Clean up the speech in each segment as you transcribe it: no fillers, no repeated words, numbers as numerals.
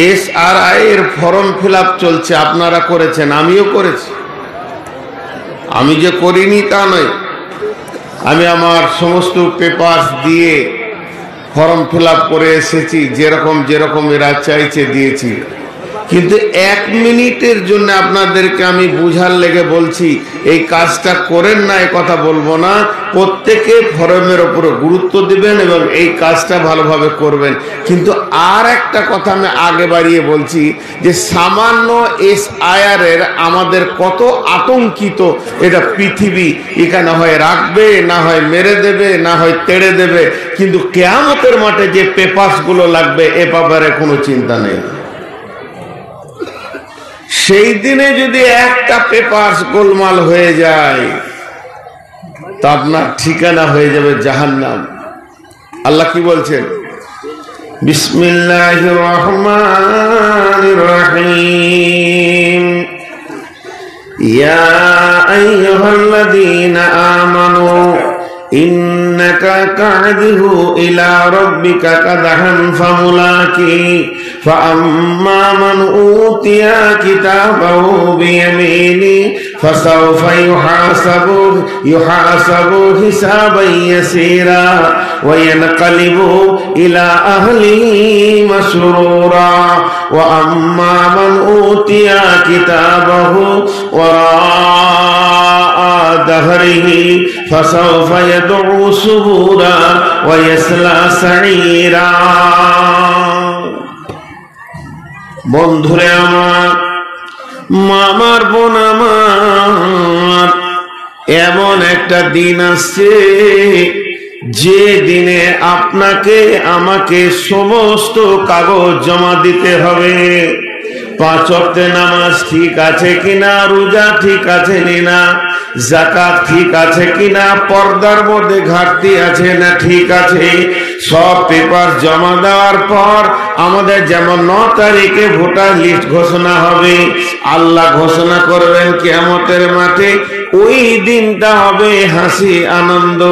SRI এর form fill up চলছে, আপনারা করেছেন, আমিও করেছি। আমি যে করিনি তা নয়, আমি আমার সমস্ত পেপারস দিয়ে ফর্ম ফিল আপ করে এসেছি, যেরকম এরা চাইছে দিয়েছি। কিন্তু 1 মিনিটের জন্য আপনাদেরকে আমি বুঝার লেগে বলছি, এই কাজটা করেন না এ কথা বলবো না। প্রত্যেকে ফর্মের উপরে গুরুত্ব দিবেন এবং এই কাজটা ভালোভাবে করবেন। কিন্তু আর একটা কথা আমি আগে বাড়িয়ে বলছি যে সামান্য এসআইআর এর আমাদের কত আতঙ্কিত এটা পৃথিবী। এখানে হয় রাখবে, না হয় মেরে দেবে, না হয় তেড়ে দেবে, কিন্তু কিয়ামতের মাঠে যে পেপারসগুলো লাগবে এ ব্যাপারে কোনো চিন্তা নেই। সেই দিনে যদি একটা পেপারস গোলমাল হয়ে যায় তা আপনার ঠিকানা হয়ে যাবে জাহান্নাম। আল্লাহ কি বলছেন? বিসমিল্লাহির রহমানির রহিম। ইয়া আইয়ুহাল্লাযীনা আমানু ইন্নাকা কাদিহু ইলা রাব্বিকা কাদহান ফামুলাকি ফাআম্মা মান উতিয়া কিতাবাহু বিয়ামিনি ফাসাওফা ইউহাসাবু হিসাবান ইয়াসীরা ওয়া ইয়ানকালিবু ইলা আহলিহি মাসরুরা ওয়া আম্মা মান উতিয়া কিতাবাহু ওয়ারাআ দাহরিহি ফাসাওফা ইয়াদউ সুবুরা ওয়া ইয়াসলা সাঈরা। বন্ধুরে আমার, মামার বোন আমার, এমন একটা দিন আসছে যে দিনে আপনাকে আমাকে সমস্ত কাগজ জমা দিতে হবে। 5 ওয়াক্তের নামাজ ঠিক আছে কিনা, রোজা ঠিক আছে কিনা, যাকাত ঠিক আছে কিনা, পর্দার মধ্যে ঘাটতি আছে না ঠিক আছে, সব পেপার জমা দেওয়ার পর আমাদের যেমন 9 তারিখে ভোটার লিস্ট ঘোষণা হবে, আল্লাহ ঘোষণা করবেন কিয়ামতের মাঠে। ওই দিনটা হবে হাসি আনন্দ।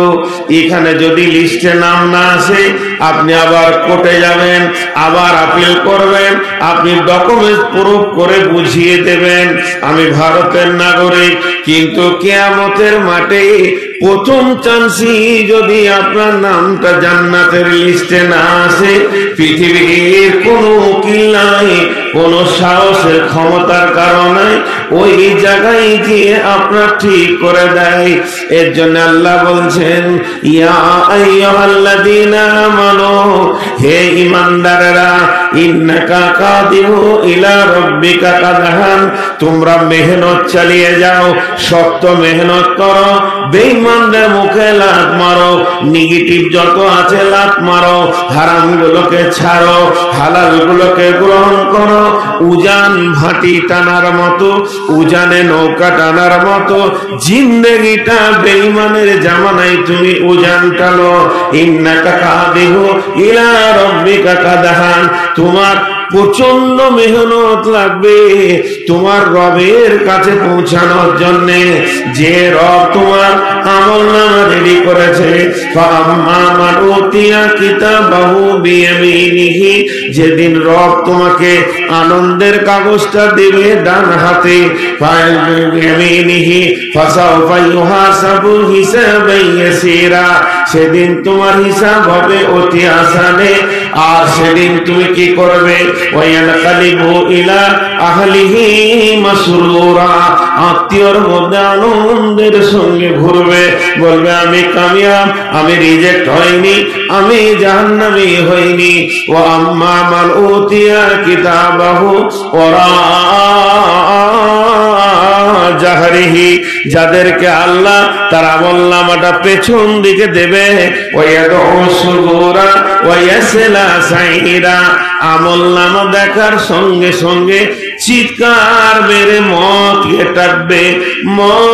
এখানে যদি লিস্টে নাম না আসে আপনি আবার কোর্টে যাবেন, আবার আপিল করবেন, আপনি ডকুমেন্ট প্রুফ করে বুঝিয়ে দেবেন আমি ভারতের নাগরিক। কিন্তু কিয়ামতের মাঠে প্রথম চান্সই যদি আপনার নামটা জান্নাতের লিস্টে না আসে, পৃথিবীর কোনো উকিল নাই, কোন সাহসের ক্ষমতার কারণে ওই জায়গায় গিয়ে আপনার ঠিক করে দেয়। এর জন্য আল্লাহ বলছেন, ইয়া আইয়ুহাল্লাযীনা আমানু, হে ঈমানদারেরা, ইন্নাকা কাদিহু ইলা রাব্বিকা কাদহান, তোমরা মেহনত চালিয়ে যাও, শক্ত মেহনত করো, বেঈমানদের মুখে লাত মারো, নেগেটিভ যত আছে লাত মারো, হারাম গুলোকে ছাড়ো, হালাল গুলোকে গ্রহণ করো। উজান ভাটি টানার মতো, উজানে নৌকা টানার মতো জিন্দেগিটা বেঈমানের জামানায় তুমি উজান টানো। ইন্নাকা কাদিহু ইলা রাব্বিকা কাদহান, তোমার প্রচন্ড মেহনত লাগবে তোমার রবের কাছে পৌঁছানোর জন্য। যে রব তোমার আমলনামা রেডি করেছে, ফাআম্মা মান উতিয়া কিতাবাহু বিয়ামিনিহি, যেদিন রব তোমাকে আনন্দের কাগজটা দেবে ডান হাতে, বিয়ামিনিহি ফাসাওফা ইউহাসাবু হিসাবান ইয়াসীরা, সেদিন তোমার হিসাব হবে অতি আসানে। আর সেদিন তুমি কি করবে? ওয়ায়ানকালিবু ইলা আহলিহি মাসরুরা, আত্মীয়র মধ্যে আনন্দের সঙ্গে ঘুরবে, বলবে আমি কামিয়াব, আমি রিজেক্ট হইনি, আমি জাহান্নামী হইনি। ওয়া আম্মা মান উতিয়া কিতাবাহু ওয়ারা জাহরিহি, যাদেরকে আল্লাহ তার আমলনামাটা পেছন দিকে দেবে, ওয়ায়াদউ সুবুরা ওয়া ইয়াসলা সাঈরা, আমলনামা দেখার সঙ্গে সঙ্গে চিৎকার মেরে মত ডাকবে, মত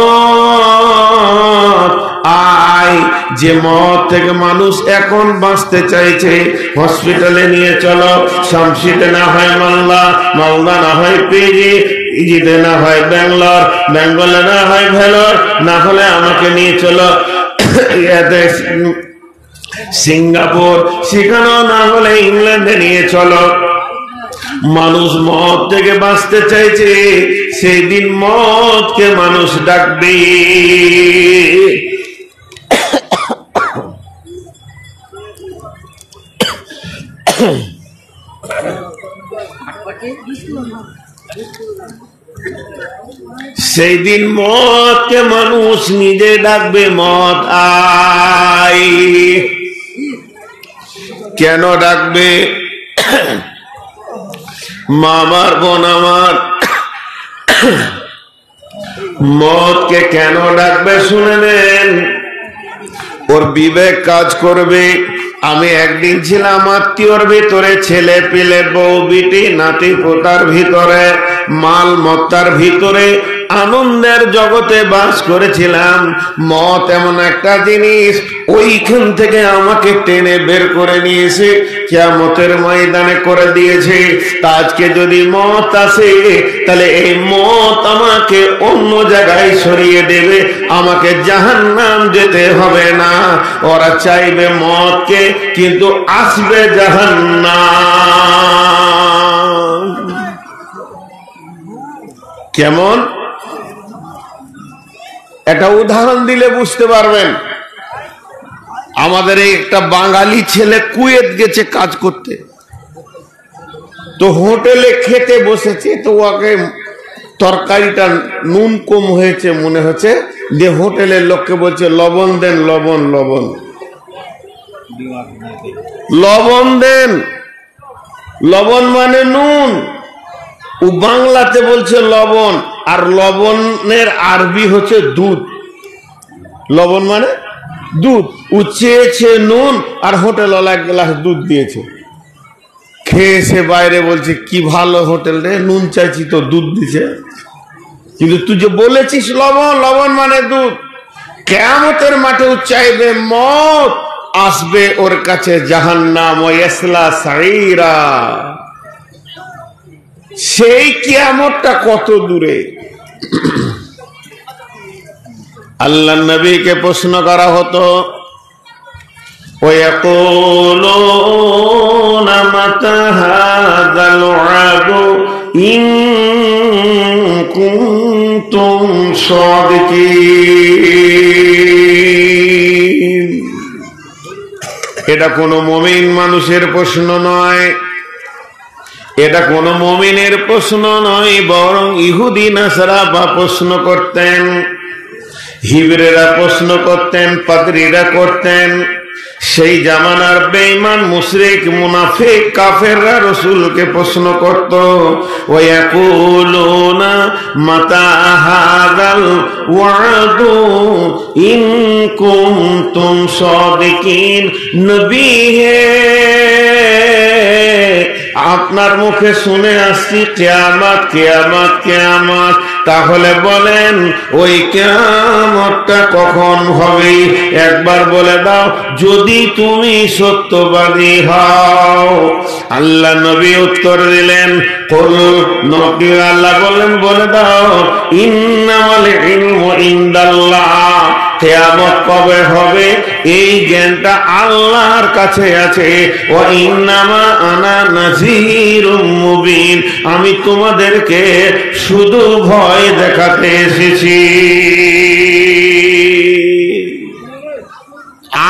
আয়। যে মত থেকে মানুষ এখন বাঁচতে চাইছে, হসপিটালে নিয়ে চলো, শামসিতে না হয় মালদা, মালদা না হয় পিজি, ইজিতে না হয় ব্যাঙ্গালোর, বেঙ্গলে না হয় ভেলোর, না হলে আমাকে নিয়ে চলো সিঙ্গাপুর, সেখানেও না হলে ইংল্যান্ডে নিয়ে চলো। মানুষ মদ থেকে বাঁচতে চাইছে, সেই দিন মদকে মানুষ ডাকবে। সেই দিন মদকে মানুষ নিজে ডাকবে, মদ আয়। কেন ডাকবে? মা আমার, বোন আমার, মদকে কেন ডাকবে শুনে নেন। ওর বিবেক কাজ করবে। আমি একদিন ছিলাম আত্মীয়র ভিতরে, ছেলে পেলে, বউ বিটি নাতি পোতার ভিতরে, মাল মত্তার ভিতরে আনন্দের জগতে বাস করেছিলাম। মত এমন একটা জিনিস, ওইখান থেকে আমাকে টেনে বের করে নিয়েছে, কিয়ামতের ময়দানে করে দিয়েছে। তা আজকে যদি মত আসে, তাহলে এই মত আমাকে অন্য জায়গায় সরিয়ে দেবে, আমাকে জাহান্নাম যেতে হবে না। ওরা চাইবে মতকে, কিন্তু আসবে জাহান্নাম। কেমন? একটা উদাহরণ দিলে বুঝতে পারবেন। আমাদের এই একটা বাঙালি ছেলে কুয়েত গেছে কাজ করতে, তো হোটেলে খেতে বসেছে, তো ওকে তরকারিটা নুন কম হয়েছে মনে হচ্ছে, যে হোটেলের লোককে বলছে লবণ দেন, লবণ লবণ লবণ দেন। লবণ মানে নুন, ও বাংলাতে বলছে লবণ, আর লবণের আরবি হচ্ছে দুধ। লবণ মানে দুধ। ও চেয়েছে নুন, আর হোটেলওয়ালা এক গ্লাস দুধ দিয়েছে। খেয়ে এসে বাইরে বলছে কি ভালো হোটেল রে, নুন চাইছি তো দুধ দিছে, কিন্তু তুই যে বলেছিস লবণ, লবণ মানে দুধ। কিয়ামতের মাঠে চাইবে মত, আসবে ওর কাছে জাহান্নাম, ওয়াসলা সাইরা। সেই কিয়ামতটা কত দূরে। আল্লাহ নবীকে প্রশ্ন করা হতো, ওয়াকুলুনা মাতা হাযাল ওয়াদু ইন কুনতুম সাদিকিন। এটা কোনো মুমিন মানুষের প্রশ্ন নয়, এটা কোন মুমিনের প্রশ্ন নয়, বরং ইহুদি নাসারা বা প্রশ্ন করতেন, হিবরেরা প্রশ্ন করতেন, পাদ্রীরা করতেন। সেই জামানার বেঈমান মুশরিক মুনাফিক কাফেররা রাসূলকে প্রশ্ন করত, ওয়ায়াকুলুনা মাতা হাযাল ওয়াদু ইন কুনতুম সাদিকিন। নবী হে, আপনার মুখে শুনে আসছি কিয়ামত কিয়ামত কিয়ামত, তাহলে বলেন ওই কিয়ামতটা কখন হবে? একবার বলে দাও, যদি তুমি সত্যবাদী হও। আল্লাহ নবী উত্তর দিলেন, নবী আল্লাহ বললেন, বলে দাও, ইন্নামাল ইলমু ইনদাল্লাহ। কিয়ামত কবে হবে এই জ্ঞানটা আল্লাহর কাছে আছে। ওয়া ইন্নামা আনা নাযীরুম মুবিন, আমি তোমাদেরকে শুধু ভয় দেখাতে এসেছি।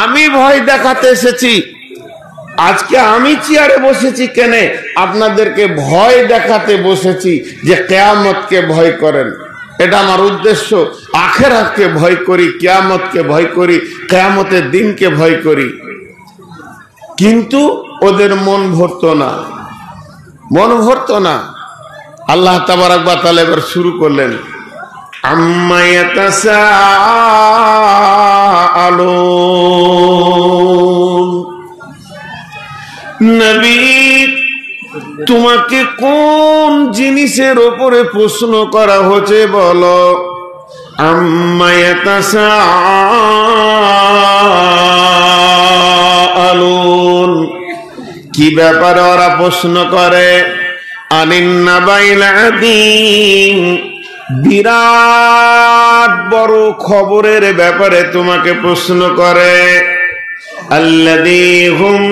আমি ভয় দেখাতে এসেছি। আজকে আমি চেয়ারে বসেছি কেন? আপনাদেরকে ভয় দেখাতে বসেছি যে কিয়ামতকে ভয় করেন। এটা আমার উদ্দেশ্য। আখিরাতকে ভয় করি, কিয়ামতকে ভয় করি, কিয়ামতের দিনকে ভয় করি। কিন্তু ওদের মন ভরতো না, মন ভরতো না। আল্লাহ তাবারাক ওয়া তাআলা এবার শুরু করলেন, আম্মা ইয়াতাসাআলুন। নবী, তোমাকে কোন জিনিসের উপরে প্রশ্ন করা হচ্ছে বলো। আম্মা ইয়াতাসাআলুন, কি ব্যাপারে ওরা প্রশ্ন করে? আনিন নাবাইল আযীম, বিরাট বড় খবরের ব্যাপারে তোমাকে প্রশ্ন করে। আল্লাযী হুম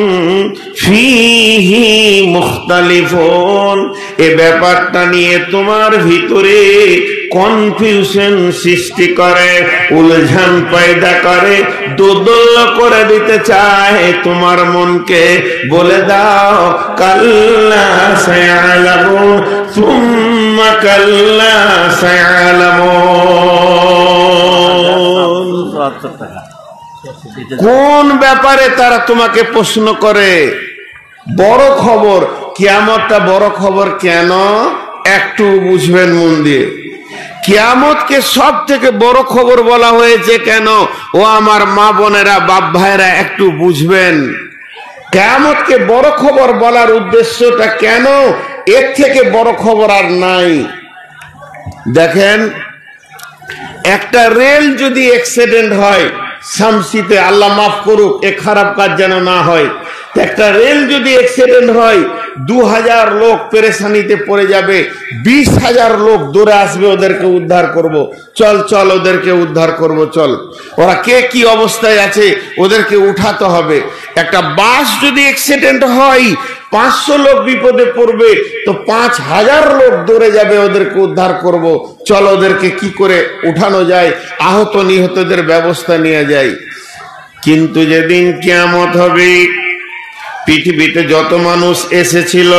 ফীহি মুখতালিফুন। এই ব্যাপারটা নিয়ে তোমার ভিতরে কনফিউশন সৃষ্টি করে, উলঝন পয়দা করে, দোদুল্য করে দিতে চায় তোমার মনকে। বলে দাও কাল্লা সায়ালামুন সুম্মা কাল্লা সায়ালামুন। কোন ব্যাপারে তারা তোমাকে প্রশ্ন করে? বড় খবর, কিয়ামতটা বড় খবর। কেন? একটু বুঝবেন মন দিয়ে। কিয়ামতকে সব থেকে বড় খবর বলা হয়েছে কেন? ও আমার মা বোনেরা, বাপ ভাইরা, একটু বুঝবেন। কিয়ামতকে বড় খবর বলার উদ্দেশ্যটা কেন? এর থেকে বড় খবর আর নাই। দেখেন, একটা রেল যদি অ্যাক্সিডেন্ট হয় শামসিতে, আল্লাহ মাফ করুক, এ খারাপ কাজ যেন না হয়। একটা রেল যদি অ্যাক্সিডেন্ট হয়, 2000 লোক পেরেশানিতে পড়ে যাবে, 20,000 লোক দৌড়ে আসবে, ওদেরকে উদ্ধার করব। চল চল, ওদেরকে উদ্ধার করব, চল। ওরা কে কি অবস্থায় আছে ওদেরকে উঠাতে হবে। একটা বাস যদি অ্যাক্সিডেন্ট হয়, 500 লোক বিপদে পড়বে, তো 5000 লোক দৌড়ে যাবে, ওদেরকে উদ্ধার করব। চল, ওদেরকে কি করে উঠানো যায়, আহত নিহতদের ব্যবস্থা নিয়ে যায়। কিন্তু যেদিন কিয়ামত হবে, পৃথিবীতে যত মানুষ এসেছিল,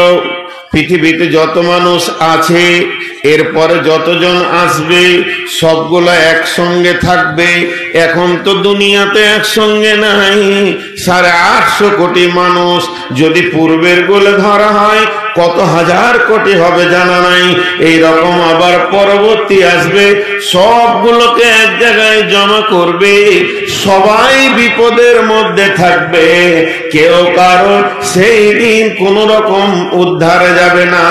পৃথিবীতে যত মানুষ আছে, এরপরে যতজন আসবে, সবগুলো একসঙ্গে থাকবে। এখন তো দুনিয়াতে একসঙ্গে নাই, 850 কোটি মানুষ। যদি পূর্বের গোলে ধরা হয়, কত হাজার কোটি হবে জানা নাই। এইরকম আবার পরবর্তী আসবে, সবগুলোকে এক জায়গায় জমা করবে। সবাই বিপদের মধ্যে থাকবে, কেউ কারো সেই দিন কোন রকম উদ্ধারে যাবে না।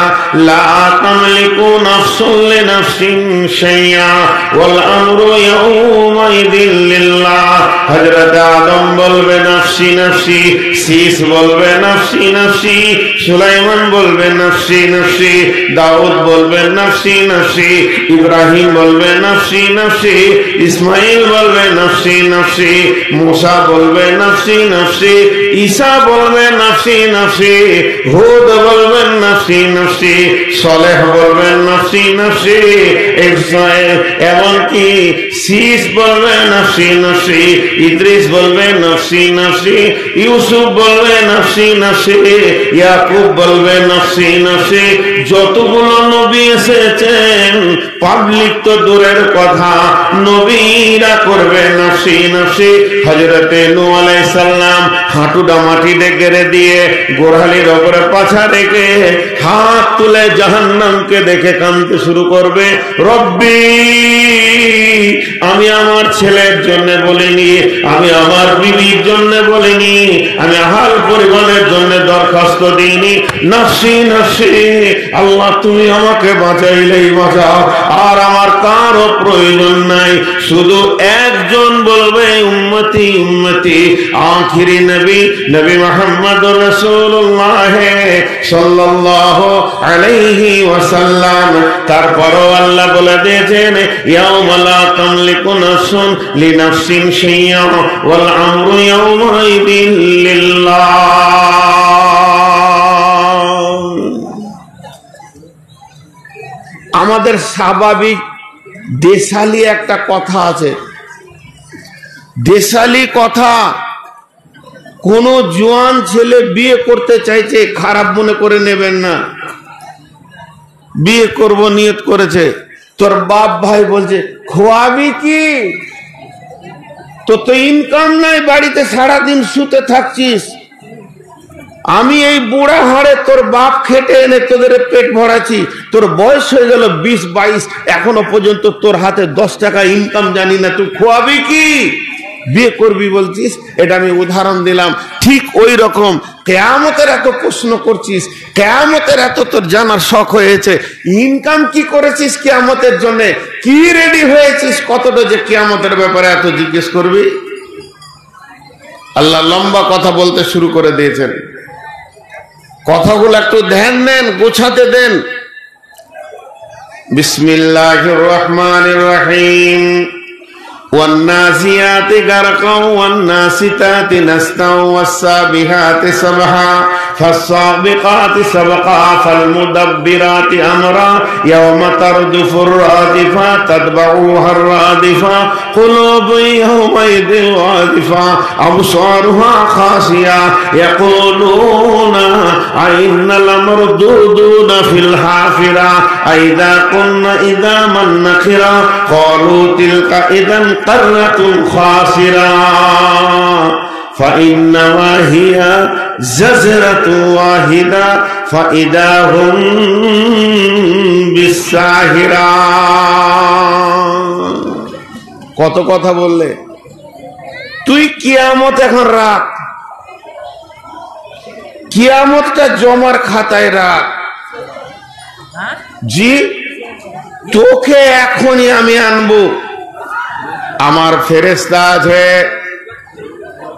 লা তামলিকু নাফসুন লিনাফসিন শাইআ ওয়াল আমরু ইয়াউমাইযিন লিল্লাহ। হযরত আদম বলবে নাফসি নাফসি, শীস বলবে নাফসি নাফসি, সুলাইমান বলবে নাফসি নাফসি, দাউদ বলবে নাফসি নাফসি, ইব্রাহিম বলবে নাফসি নাফসি, ইসমাইল বলবে নাফসি নাফসি, মুসা বলবে নাফসি নাফসি, ঈসা বলবে নাফসি নাফসি, হুদ বলবেন নাফসি নাফসি, সালেহ বলবেন নাফসি নাফসি, এমনকি শীস বলবে নাফসি নাফসি, ইদ্রিস বলবে নাফসি নাফসি, ইউসুফ বলবে নাফসি নাফসি, ইয়াকুব বলবে নাফসি নাফসি। যতগুলো নবী এসেছেন, পাবলিক তো দূরের কথা, নবীরা করবে নাফসি নাফসি। হযরতে নূহ আলাইহিস সালাম হাঁটুটা মাটিতে গেড়ে দিয়ে, গোড়ালির ওপরে পাছা রেখে হাত তুলে জাহান্নামকে দেখে কাঁদতে শুরু করবে। রব্বি, আমি আমার ছেলের জন্য বলিনি, আমি আমার বিবির জন্য বলিনি, আমি আহাল পরিবারের জন্য দরখাস্ত দিইনি। নাফসি নাফসি, আল্লাহ তুমি আমাকে বাঁচাইলেই বাঁচাও, আর আমার কারও প্রয়োজন নাই। শুধু একজন বলবে উম্মতি উম্মতি, আখিরি নবী নবী মুহাম্মদুর রাসূলুল্লাহ সাল্লাল্লাহু আলাইহি ওয়াসাল্লাম। তারপরও আল্লাহ বলে দিয়েছেন, ইয়াউমা লা তামলিকু নাফসুন লিনাফসিন শাইআ ওয়াল আমরু ইয়াউমাইযিন লিল্লাহ। আমাদের স্বাভাবিক দেশালি একটা কথা আছে, দেশালি কথা। কোন জোয়ান ছেলে বিয়ে করতে চাইছে, খারাপ মনে করে নেবেন না। বিয়ে করব নিয়ত করেছে, তোর বাপ ভাই বলছে খোয়াবি কি? তো ইনকাম নাই, বাড়িতে সারাদিন শুতে থাকছিস। আমি এই বুড়া হাড়ে তোর বাপ খেটে এনে তোদের পেট ভরাচ্ছি, তোর বয়স হয়ে গেল 20-22, এখনো পর্যন্ত তোর হাতে 10 টাকা ইনকাম জানি না, তুই খোয়াবি কি? বিয়ে করবি বলছিস। এটা আমি উদাহরণ দিলাম। ঠিক ওই রকম কিয়ামতের এত প্রশ্ন করছিস, কিয়ামতের এত তোর জানার শখ হয়েছে, ইনকাম কি করেছিস কিয়ামতের জন্য, কি রেডি হয়েছিস, কতটা যে কিয়ামতের ব্যাপারে এত জিজ্ঞেস করবি। আল্লাহ লম্বা কথা বলতে শুরু করে দিয়েছেন। কথাগুলো একটু ধ্যান দেন, গোছাতে দেন। বিসমিল্লাহির রহমানির রহিম। والنازعات غرقا والناشطات نشطا والسابحات سبحا فالسابقات سبقا فالمدبرات أمرا يوم ترجف الرادفة تتبعها الرادفة قلوب يومئذ واجفة أبصارها خاشعة يقولون أئنا لمردودون في الحافرة أئذا كنا عظاما نخرة قالوا تلك إذا قرة خاسرة فإنما هي زجرة واحدة فإذا هم بالساهرة। কত কথা বললে তুই কিয়ামত এখন রাখ, কিয়ামতটা জমার খাতায় রাখ। জি তোকে এখনই আমি আনবো, আমার ফেরেশতা আছে।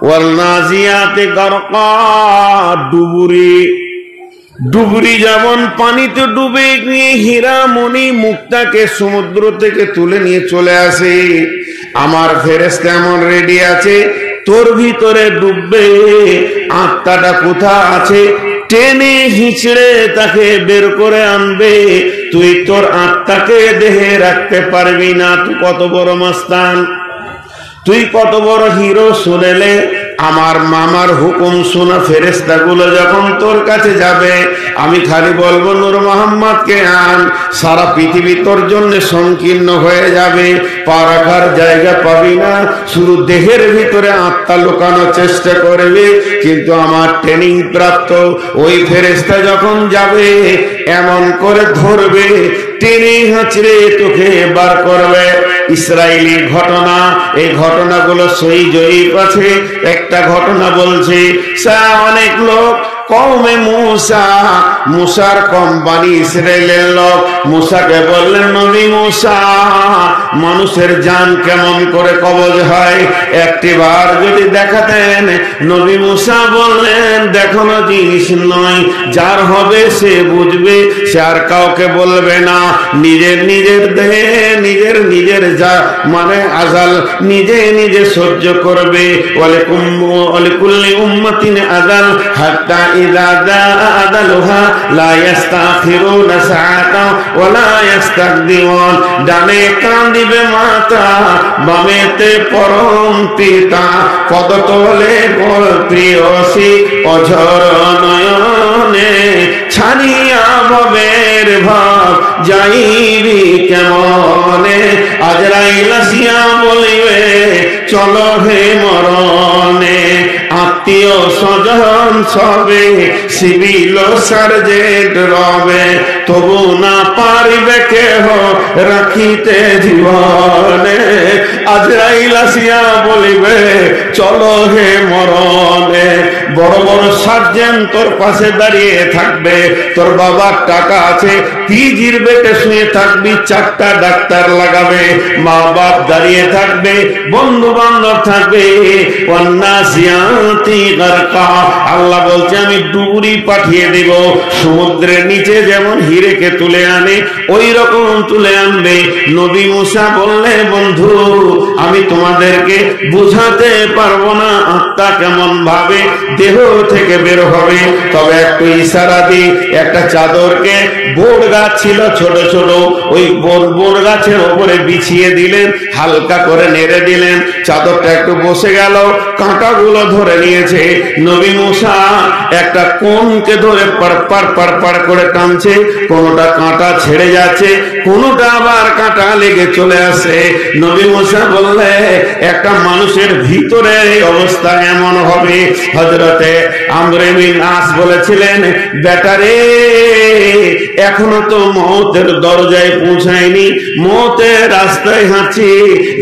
ওয়ালনাজিয়াতে গারকা ডুবুরি, ডুবুরি যেমন পানিতে ডুবে গিয়ে হীরা মণি মুক্তাকে সমুদ্র থেকে তুলে নিয়ে চলে আসে, আমার ফেরেশতা এমন রেডি আছে তোর ভিতরে ডুববে। আত্মাটা কোথা আছে টেনে হিঁচড়ে তাকে বের করে আনবে। তুই তোর আত্মাকে দেহে রাখতে পারবি না। তুই কত বড় মাস্তান, তুই কত বড় হিরো। শুনেলে আমার মামার হুকুম শোনা ফেরেশতাগুলো যখন তোর কাছে যাবে, আমি খালি বলবো নূর মোহাম্মদকে আন। সারা পৃথিবী তোর জন্য সংকীর্ণ হয়ে যাবে, পা রাখার জায়গা পাবি না, শুধু দেহের ভিতরে আত্মা লুকানোর চেষ্টা করবে। কিন্তু আমার ট্রেনিং প্রাপ্ত ওই ফেরেশতা যখন যাবে এমন করে ধরবে, টেনে হাঁচড়ে তোকে বার করবে। ইসরায়েলি ঘটনা, এই ঘটনাগুলো সহি জয়ীফ আছে। একটা ঘটনা বলছে, অনেক লোক কওমে মুসা, মুসার কম বানি ইসরায়েলের লোক মুসাকে বললেন, নবী মুসা মানুষের জান কেমন করে কবজ হয় একটি বার যদি দেখাতেন। নবী মুসা বললেন, দেখানো জিনিস নয়, যার হবে সে বুঝবে, সে আর কাউকে বলবে না। নিজের নিজের দেহে নিজের নিজের যা মানে আজাল নিজে নিজে সহ্য করবে। ওয়ালিকুল্লি উম্মাতিন আজাল হাত্তা ইযা জাআ আজালুহা লা ইস্তাখিরুনা সাআতান ওয়া লা ইস্তাকদিমুন। ডানে কান দিবে মাতা, বামেতে পরম পিতা, পদতলে প্রিয়সী অঝর নয়নে ছাড়িয়া ভবের ভাব যাইবি কেমনে। আজরাইল আসিয়া বলিবে চলো হে মরণে। আত্মীয় স্বজন সবে সিভিল সার্জেন্ট রবে, তবু না পারিবে কেহ রাখিতে জীবনে। আজরাইল আসিয়া বলিবে চলো হে মরণে। বড় বড় সার্জেন্ট তোর পাশে দাঁড়িয়ে থাকবে, তোর বাবার টাকা আছে, পিজির বেটে শুয়ে থাকবি, 4টা ডাক্তার লাগাবে, মা বাপ দাঁড়িয়ে থাকবে, বন্ধু বান্ধব থাকবে। আল্লাহ বলছে আমি ডুবুরি পাঠিয়ে দেব, সমুদ্রের নিচে যেমন হিরেকে তুলে আনে ওই রকম তুলে আনবে। নবী মুসা বললে, বন্ধু আমি তোমাদেরকে বুঝাতে পারবো না আত্মা কেমন ভাবে দেহ থেকে বের হবে, তবে একটু ইশারা দিই। একটা চাদরকে, বোট গাছ ছিল ছোট ছোট, ওই বোট গাছের উপরে বিছিয়ে দিলেন, হালকা করে নেড়ে দিলেন, চাদরটা একটু বসে গেল, কাঁটাগুলো ধরে নিয়েছে। নবী মুসা একটা কোণকে ধরে পার করে টানছে, কোনটা কাঁটা ছেড়ে যাচ্ছে, কোনটা আবার কাঁটা লেগে চলে আসে। নবী মুসা বললে, একটা মানুষের ভিতরে এই অবস্থা এমন হবে। হযরতে আমর বিন আস বলেছিলেন, বেটারে এখনো তো মওতের দরজায় পৌঁছায়নি, মওতের রাস্তায় হাঁটছি।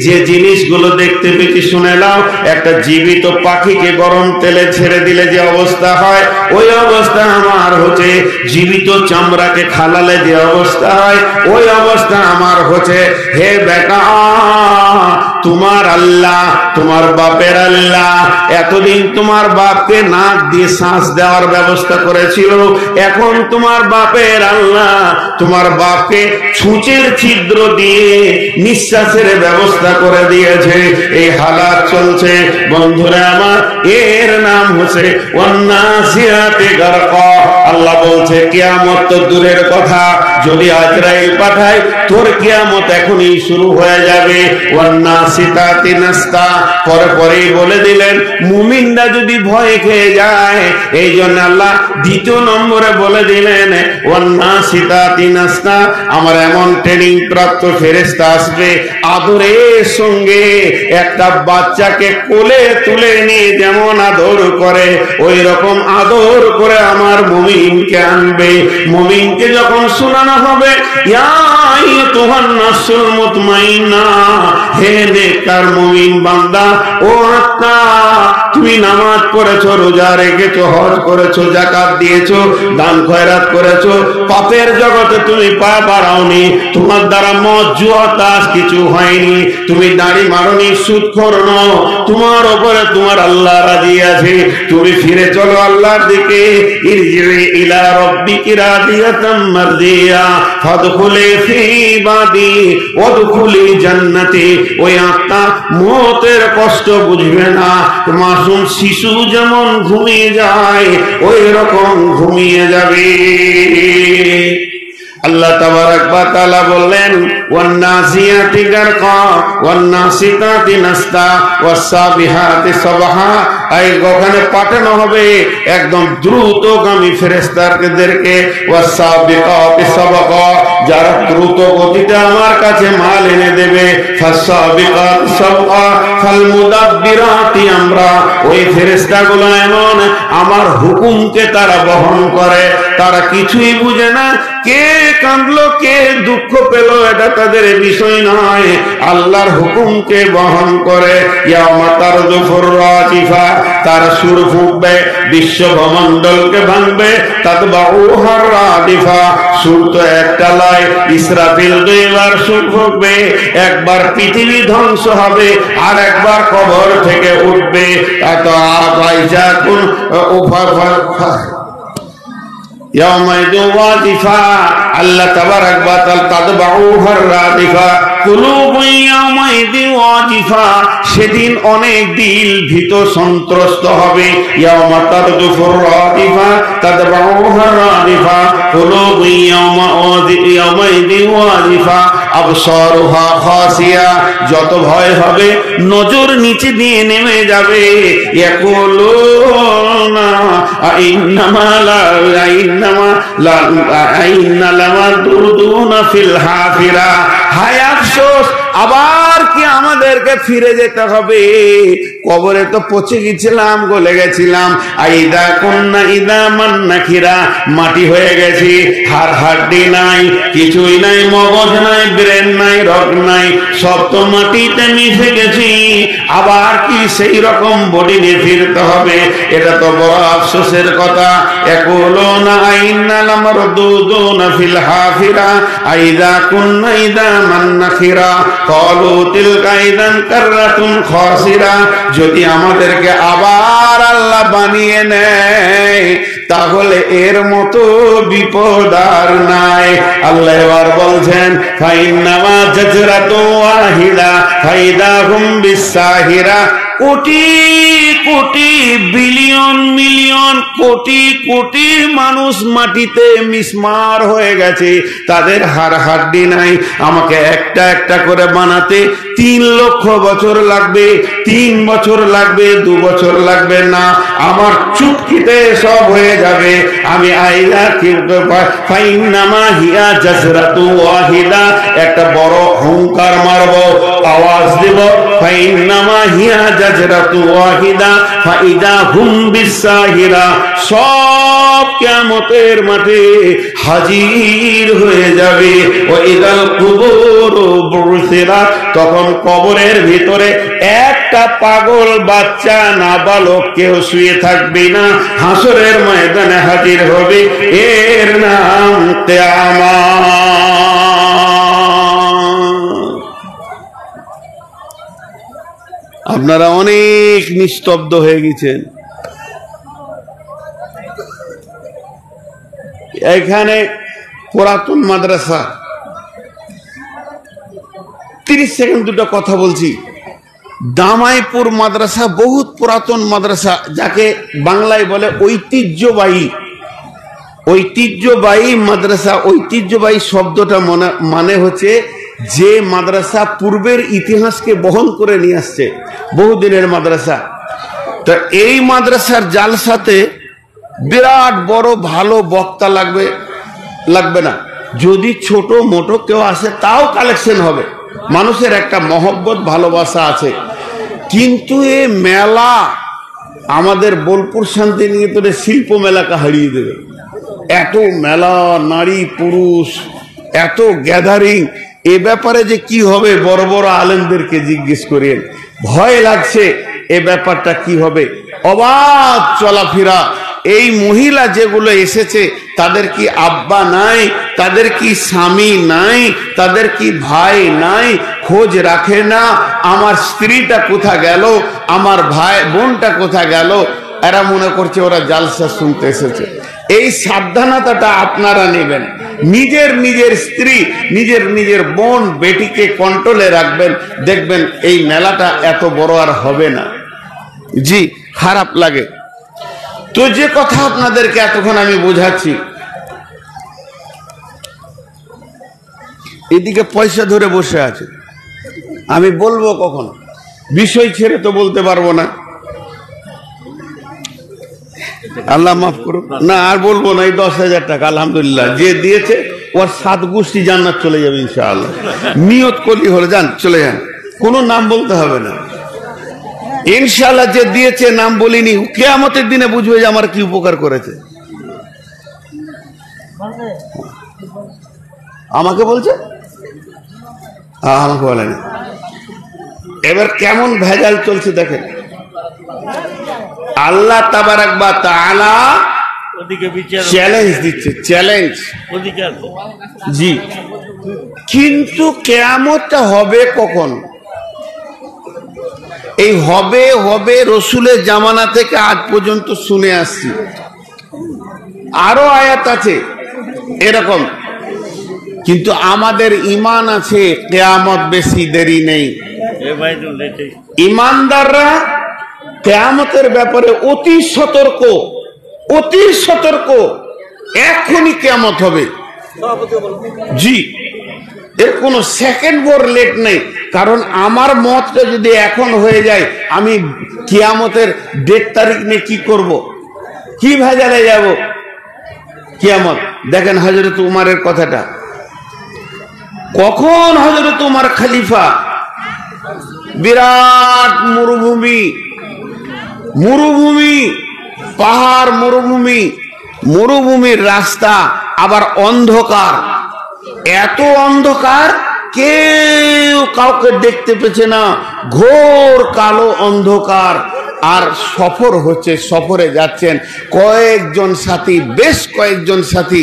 যে জিনিসগুলো দেখতে পেয়েছি শুনে নাও। একটা জীবিত পাখিকে গরম তেলে ছেড়ে দিলে যে অবস্থা হয়, ওই অবস্থা আমার হচ্ছে। জীবিত চামড়াকে খালালে যে অবস্থা হয়, ওই অবস্থা আমার হচ্ছে। হে বেটা, তোমার আল্লাহ, তোমার বাপের আল্লাহ এতদিন তোমার বাপকে নাক দিয়ে শ্বাস দেওয়ার ব্যবস্থা করেছিল, এখন তোমার বাপের আল্লাহ তোমার বাপকে ছুঁচের ছিদ্র দিয়ে নিঃশ্বাসের ব্যবস্থা করে দিয়েছে। এই হালাত চলছে বন্ধুরা আমার, এর নাম হচ্ছে ওয়ান্নাসিয়াতে গারকা। আল্লাহ বলছে কিয়ামত তো দূরের কথা, যদি আজরাইল পাঠায় তোর কিয়ামত এখনই শুরু হয়ে যাবে। ওয়ান্নাসিতাতি নাস্তা, পরেই বলে দিলেন মুমিনরা যদি ভয় খেয়ে যায়, এই জন্য আল্লাহ দ্বিতীয় নম্বরে বলে দিলেন ওয়ান্নাসিতাতি নাস্তা, আমার এমন ট্রেনিং প্রাপ্ত ফেরেশতা আসবে, আদরের সঙ্গে একটা বাচ্চাকে কোলে তুলে নিয়ে যেমন আদর করে ওই রকম আদর করে আমার মুমিনকে আনবে। মুমিনকে যখন শোনানো হবে ইয়া আইয়ুহান নাসুল মুতমাইন্না, হে নেককার মুমিন বান্দা, ও আত্মা তুমি নামাজ পড়েছো, রোজা রেখেছো, হজ করেছো, যাকাত দিয়েছো, দান খয়রাত করেছো, পাপের জগতে তুমি পা বাড়াওনি, তোমার দ্বারা মদ জুয়া তাস কিছু হয়নি, তুমি দাড়ি মারনি, সুদখোর নও, তোমার উপরে তোমার আল্লাহ রাজি আছে, তুমি ফিরে চলো আল্লাহর দিকে। ইরজি ইলা রাব্বিকি রাদিয়াতাম মারদিয়া ফাদখুলি ফি ইবাদি ওয়াদখুলি জান্নাতি। ওই আত্মা মওতের কষ্ট বুঝবে না। মাসুম শিশু যেমন ঘুমিয়ে যায় ওই রকম ঘুমিয়ে যাবে। আল্লাহ তাবারাক ওয়া তাআলা বললেন ওয়ান্নাসিয়াতি গারকা ওয়ান্নাসিতাতি নাস্তা ওয়াসসাবিহাতি সাবহা। এই ওখানে পাঠানো হবে একদম দ্রুতগামী ফেরেশতাদেরকে, ওয়াসসাবিকাতি সাবকা, যারা দ্রুত গতিতে আমার কাছে মাল এনে দেবে, ফাসসাবিকাতি সাবকা ফালমুদাব্বিরাতি আমরা। ওই ফেরেশতাগুলো এমন আমার হুকুমকে তারা বহন করে, তারা কিছুই বুঝে না, কে কাঁদলো কে দুঃখ পেল এটা তাদের বিষয় নয়, আল্লাহর হুকুমকে বহন করে। ইয়াউমা তারজুফুর রাজিফা, তারা সুর ফুঁকবে, বিশ্ব ভূমণ্ডলকে ভাঙবে। তাতবাউহার রাদিফা, সুর তো একটা লয়, ইসরাফিল দুইবার সুর ফুঁকবে, একবার পৃথিবী ধ্বংস হবে আর একবার কবর থেকে উঠবে। এত আবাইজা কোন ইয়াউমাইযিন ওয়াজিফা, আল্লাহ তাবারাক ওয়া তাআলা তাতবাউহার রাদিফা কুলুবুন ইয়াউমাইযিন ওয়াজিফা, সেদিন অনেক দিল ভীত সন্ত্রস্ত হবে। ইয়াউমা তারজুফুর রাদিফা তাতবাউহার রাদিফা কুলুবুন ইয়াউমাইযিন ওয়াজিফা আবসারুহা খাসিয়া, যত ভয় হবে নজর নিচে দিয়ে নেমে যাবে। ইয়াকুলুনা আইন্নামা লা আইন্না লামাদুরদুনা ফিল হাফিরা, হায় আফসোস, আবার কি আমাদেরকে ফিরে যেতে হবে? কবরে তো পচে গেছিলাম, গলে গেছিলাম। আইদা কুন্না ইদা মান্নাখিরা, মাটি হয়ে গেছি, হাড়ি নাই, কিছুই নাই, মগজ নাই, ব্রেন নাই, রগ নাই, সব তো মাটিতে মিশে গেছি। আবার কি সেই রকম বডি নিয়ে ফিরতে হবে? এটা তো বড় আফসোসের কথা। ইয়াকুলুনা আইন্না লামারদুদুনা ফিল হাফিরা আইদা কুন্না ইদা মান্নাখিরা ক্বালু তিলকা ইদান কাররাতুন খাসিরা। যদি আমাদেরকে আবার আল্লাহ বানিয়ে নেয় তাহলে এর মতো বিপদ আর নাই। আল্লাহ এবার বলছেন ফাইন্নামা জাজরাতু ওয়াহিদা ফাইদাহুম বিসাহিরা, কোটি কোটি বিলিয়ন মিলিয়ন কোটি কোটি মানুষ মাটিতে মিসমার হয়ে গেছে, তাদের হাড়ি নাই। আমাকে একটা একটা করে বানাতে 3 লক্ষ বছর লাগবে, 3 বছর লাগবে, 2 বছর লাগবে না, আমার চুটকিতে সব হয়ে যাবে। আমি আইলা কিন্তু ফাইন্নামা হিয়া জাজরাতু ওয়াহিদা, একটা বড় হুঙ্কার মারব, আওয়াজ দেব, ফাইন্নামা হিয়া জাজরাতু ওয়াহিদা ফাইদা হুম বিসাহিরা, সব কিয়ামতের মাঠে হাজির হয়ে যাবে। ওয়াইদাল কুবুর বুসিরাত, তখন কবরের ভিতরে একটা পাগল বাচ্চা নাবালক কেউ শুয়ে থাকবে না, হাসরের ময়দানে হাজির হবে। এর নাম কিয়ামত। আপনারা অনেক নিস্তব্ধ হয়ে গেছেন। এখানে পুরাতন মাদ্রাসা। 30 সেকেন্ড দুটো কথা বলছি। দামাইপুর মাদ্রাসা বহুত পুরাতন মাদ্রাসা, যাকে বাংলায় বলে ঐতিহ্যবাহী। ঐতিহ্যবাহী মাদ্রাসা, ঐতিহ্যবাহী শব্দটা মানে হচ্ছে যে মাদ্রাসা পূর্বের ইতিহাসকে বহন করে নিয়ে আসছে, বহুদিনের মাদ্রাসা। তো এই মাদ্রাসার জালসাতে বিরাট বড় ভালো বক্তা লাগবে না, যদি ছোট মোটো কেউ আসে তাও কালেকশন হবে। মানুষের একটা মহব্বত ভালোবাসা আছে। কিন্তু এ মেলা আমাদের বোলপুর শান্তিনিকেতনে শিল্প মেলাকে হারিয়ে দেবে। এত মেলা, নারী পুরুষ, এত গ্যাদারিং, এ ব্যাপারে যে কি হবে বড় বড় আলেমদেরকে জিজ্ঞেস করেন। ভয় লাগছে এ ব্যাপারটা কি হবে। অবাধ চলাফেরা। এই মহিলা যেগুলো এসেছে তাদের কি আব্বা নাই, তাদের কি স্বামী নাই, তাদের কি ভাই নাই, খোঁজ রাখে না। আমার স্ত্রীটা কোথা গেল, আমার ভাই বোনটা কোথা গেল, এরা মনে করছে ওরা জালসা শুনতে এসেছে। এই সাবধানতাটা আপনারা নেবেন। নিজের স্ত্রী, নিজের বোন বেটিকে কন্ট্রোলে রাখবেন, দেখবেন এই মেলাটা এত বড় আর হবে না। জি, খারাপ লাগে। তো যে কথা আপনাদেরকে এতক্ষণ আমি বোঝাচ্ছি, এদিকে পয়সা ধরে বসে আছে, আমি বলবো কখন, বিষয় ছেড়ে তো বলতে পারবো না। আল্লাহ মাফ করুন, না আর বলবো না। এই 10,000 টাকা আলহামদুলিল্লাহ যে দিয়েছে ওর 7 গোষ্ঠী জান্নাত চলে যাবে ইনশাআল্লাহ। নিয়ত করলি হলো, যান চলে যান, কোনো নাম বলতে হবে না ইনশাআল্লাহ। যে দিয়েছে নাম বলিনি, কিয়ামতের দিনে বুঝবে যে আমার কি উপকার করেছে। আমাকে বলছে, আমাকে বলেনি। এবার কেমন ভেজাল চলছে দেখেন। আল্লাহ তাবারাক ওয়া তাআলা চ্যালেঞ্জ দিচ্ছে, চ্যালেঞ্জ। জি, কিন্তু কিয়ামতটা হবে কখন? এই হবে রসুলের জামানা থেকে আজ পর্যন্ত শুনে আসছি। আরো আয়াত আছে এরকম, কিন্তু আমাদের ঈমান আছে কিয়ামত বেশি দেরি নেই। ঈমানদাররা কিয়ামতের ব্যাপারে অতি সতর্ক। এখনই কিয়ামত হবে। জি, এর কোনো সেকেন্ড বর লেট নেই। কারণ আমার মতটা যদি এখন হয়ে যায়, আমি কিয়ামতের ডেট তারিখ নিয়ে কি করব, কি ভেজালে যাব কিয়ামত। দেখেন হযরত উমরের কথাটা, কখন হযরত উমর খলিফা, বিরাট মরুভূমি, পাহাড়, মরুভূমির রাস্তা, আবার অন্ধকার, এত অন্ধকার কেউ কাউকে দেখতে পেছে না, ঘোর কালো অন্ধকার। আর সফর হচ্ছে, সফরে যাচ্ছেন বেশ কয়েকজন সাথী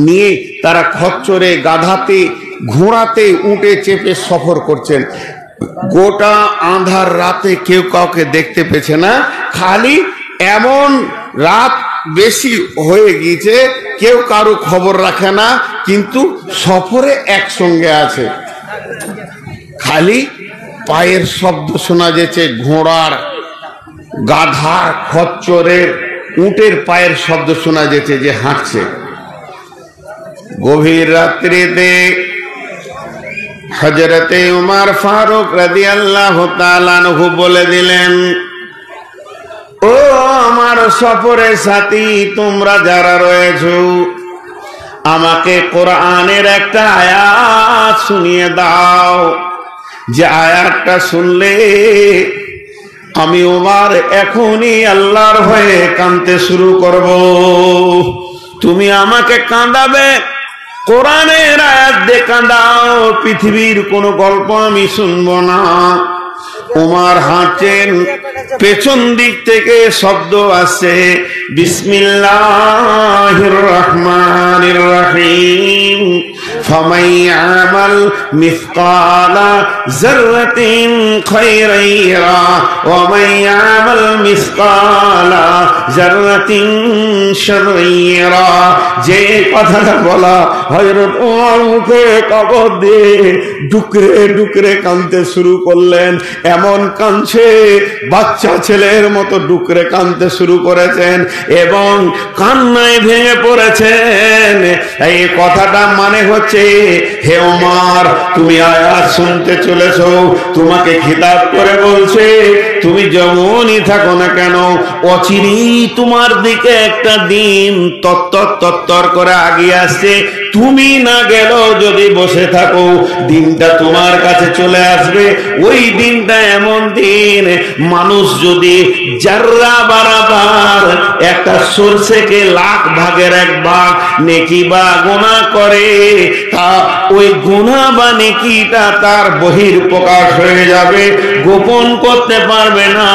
নিয়ে, তারা খচ্চরে, গাধাতে, ঘোড়াতে, উটে চেপে সফর করছেন। গোটা আঁধার রাতে কেউ কাউকে দেখতে পেছে না। খালি এমন রাত বেশি হয়ে গিয়েছে, কেউ কারো খবর রাখে না, কিন্তু সফরে একসঙ্গে আছে। খালি পায়ের শব্দ শোনা যেছে, ঘোড়ার, গাধার, খচ্চরের, উটের পায়ের শব্দ শোনা যেছে যে হাঁটছে। গভীর রাত্রিতে হযরতে উমর ফারুক রাদিয়াল্লাহু তাআলা আনহু বলে দিলেন, ও আমার সফরের সাথী, তোমরা যারা রয়েছো, আমাকে কোরআনের একটা আয়াত শুনিয়ে দাও, যে আয়াতটা শুনলে আমি উমর এখনই আল্লাহর হয়ে কাঁদতে শুরু করব। তুমি আমাকে কাঁদাবে, কোরআনের আয়াত দিয়ে কাঁদাও, পৃথিবীর কোনো গল্প আমি শুনবো না। উমর হাঁটছেন, পেছন দিক থেকে শব্দ আসছে, বিসমিল্লাহির রহমানির রহিম, ফামান ইয়ামাল মিসকালা যাররাতিন খায়রান ইয়ারা ওয়া মান ইয়ামাল মিসকালা যাররাতিন শাররান ইয়ারা। যে কথাটা বলা হযরত ওমর মুখে কাপড় দিয়ে ডুকরে ডুকরে কাঁদতে শুরু করলেন। এমন কাঁদছে বাচ্চা ছেলের মতো ডুকরে কাঁদতে শুরু করেছেন এবং কান্নায় ভেঙে পড়েছেন। এই কথাটা মানে হচ্ছে, হে ওমর, তুমি আয়াত শুনতে চলেছো, তোমাকে খিতাব করে বলছে তুমি যেমনই থাকো না কেন, অচিরেই তোমার দিকে একটা দিন তত্তর করে আগিয়ে আসছে। তুমি না গেলেও যদি বসে থাকো, দিনটা তোমার কাছে চলে আসবে। ওই দিনটা এমন দিন, মানুষ যদি জাররা বারাবার একটা সরষেকে লাখ ভাগের এক ভাগ নেকি বা গুনাহ করে, তা ওই গুনাহ বা নেকিটা তার বহির প্রকাশ হয়ে যাবে, গোপন করতে পারবে না।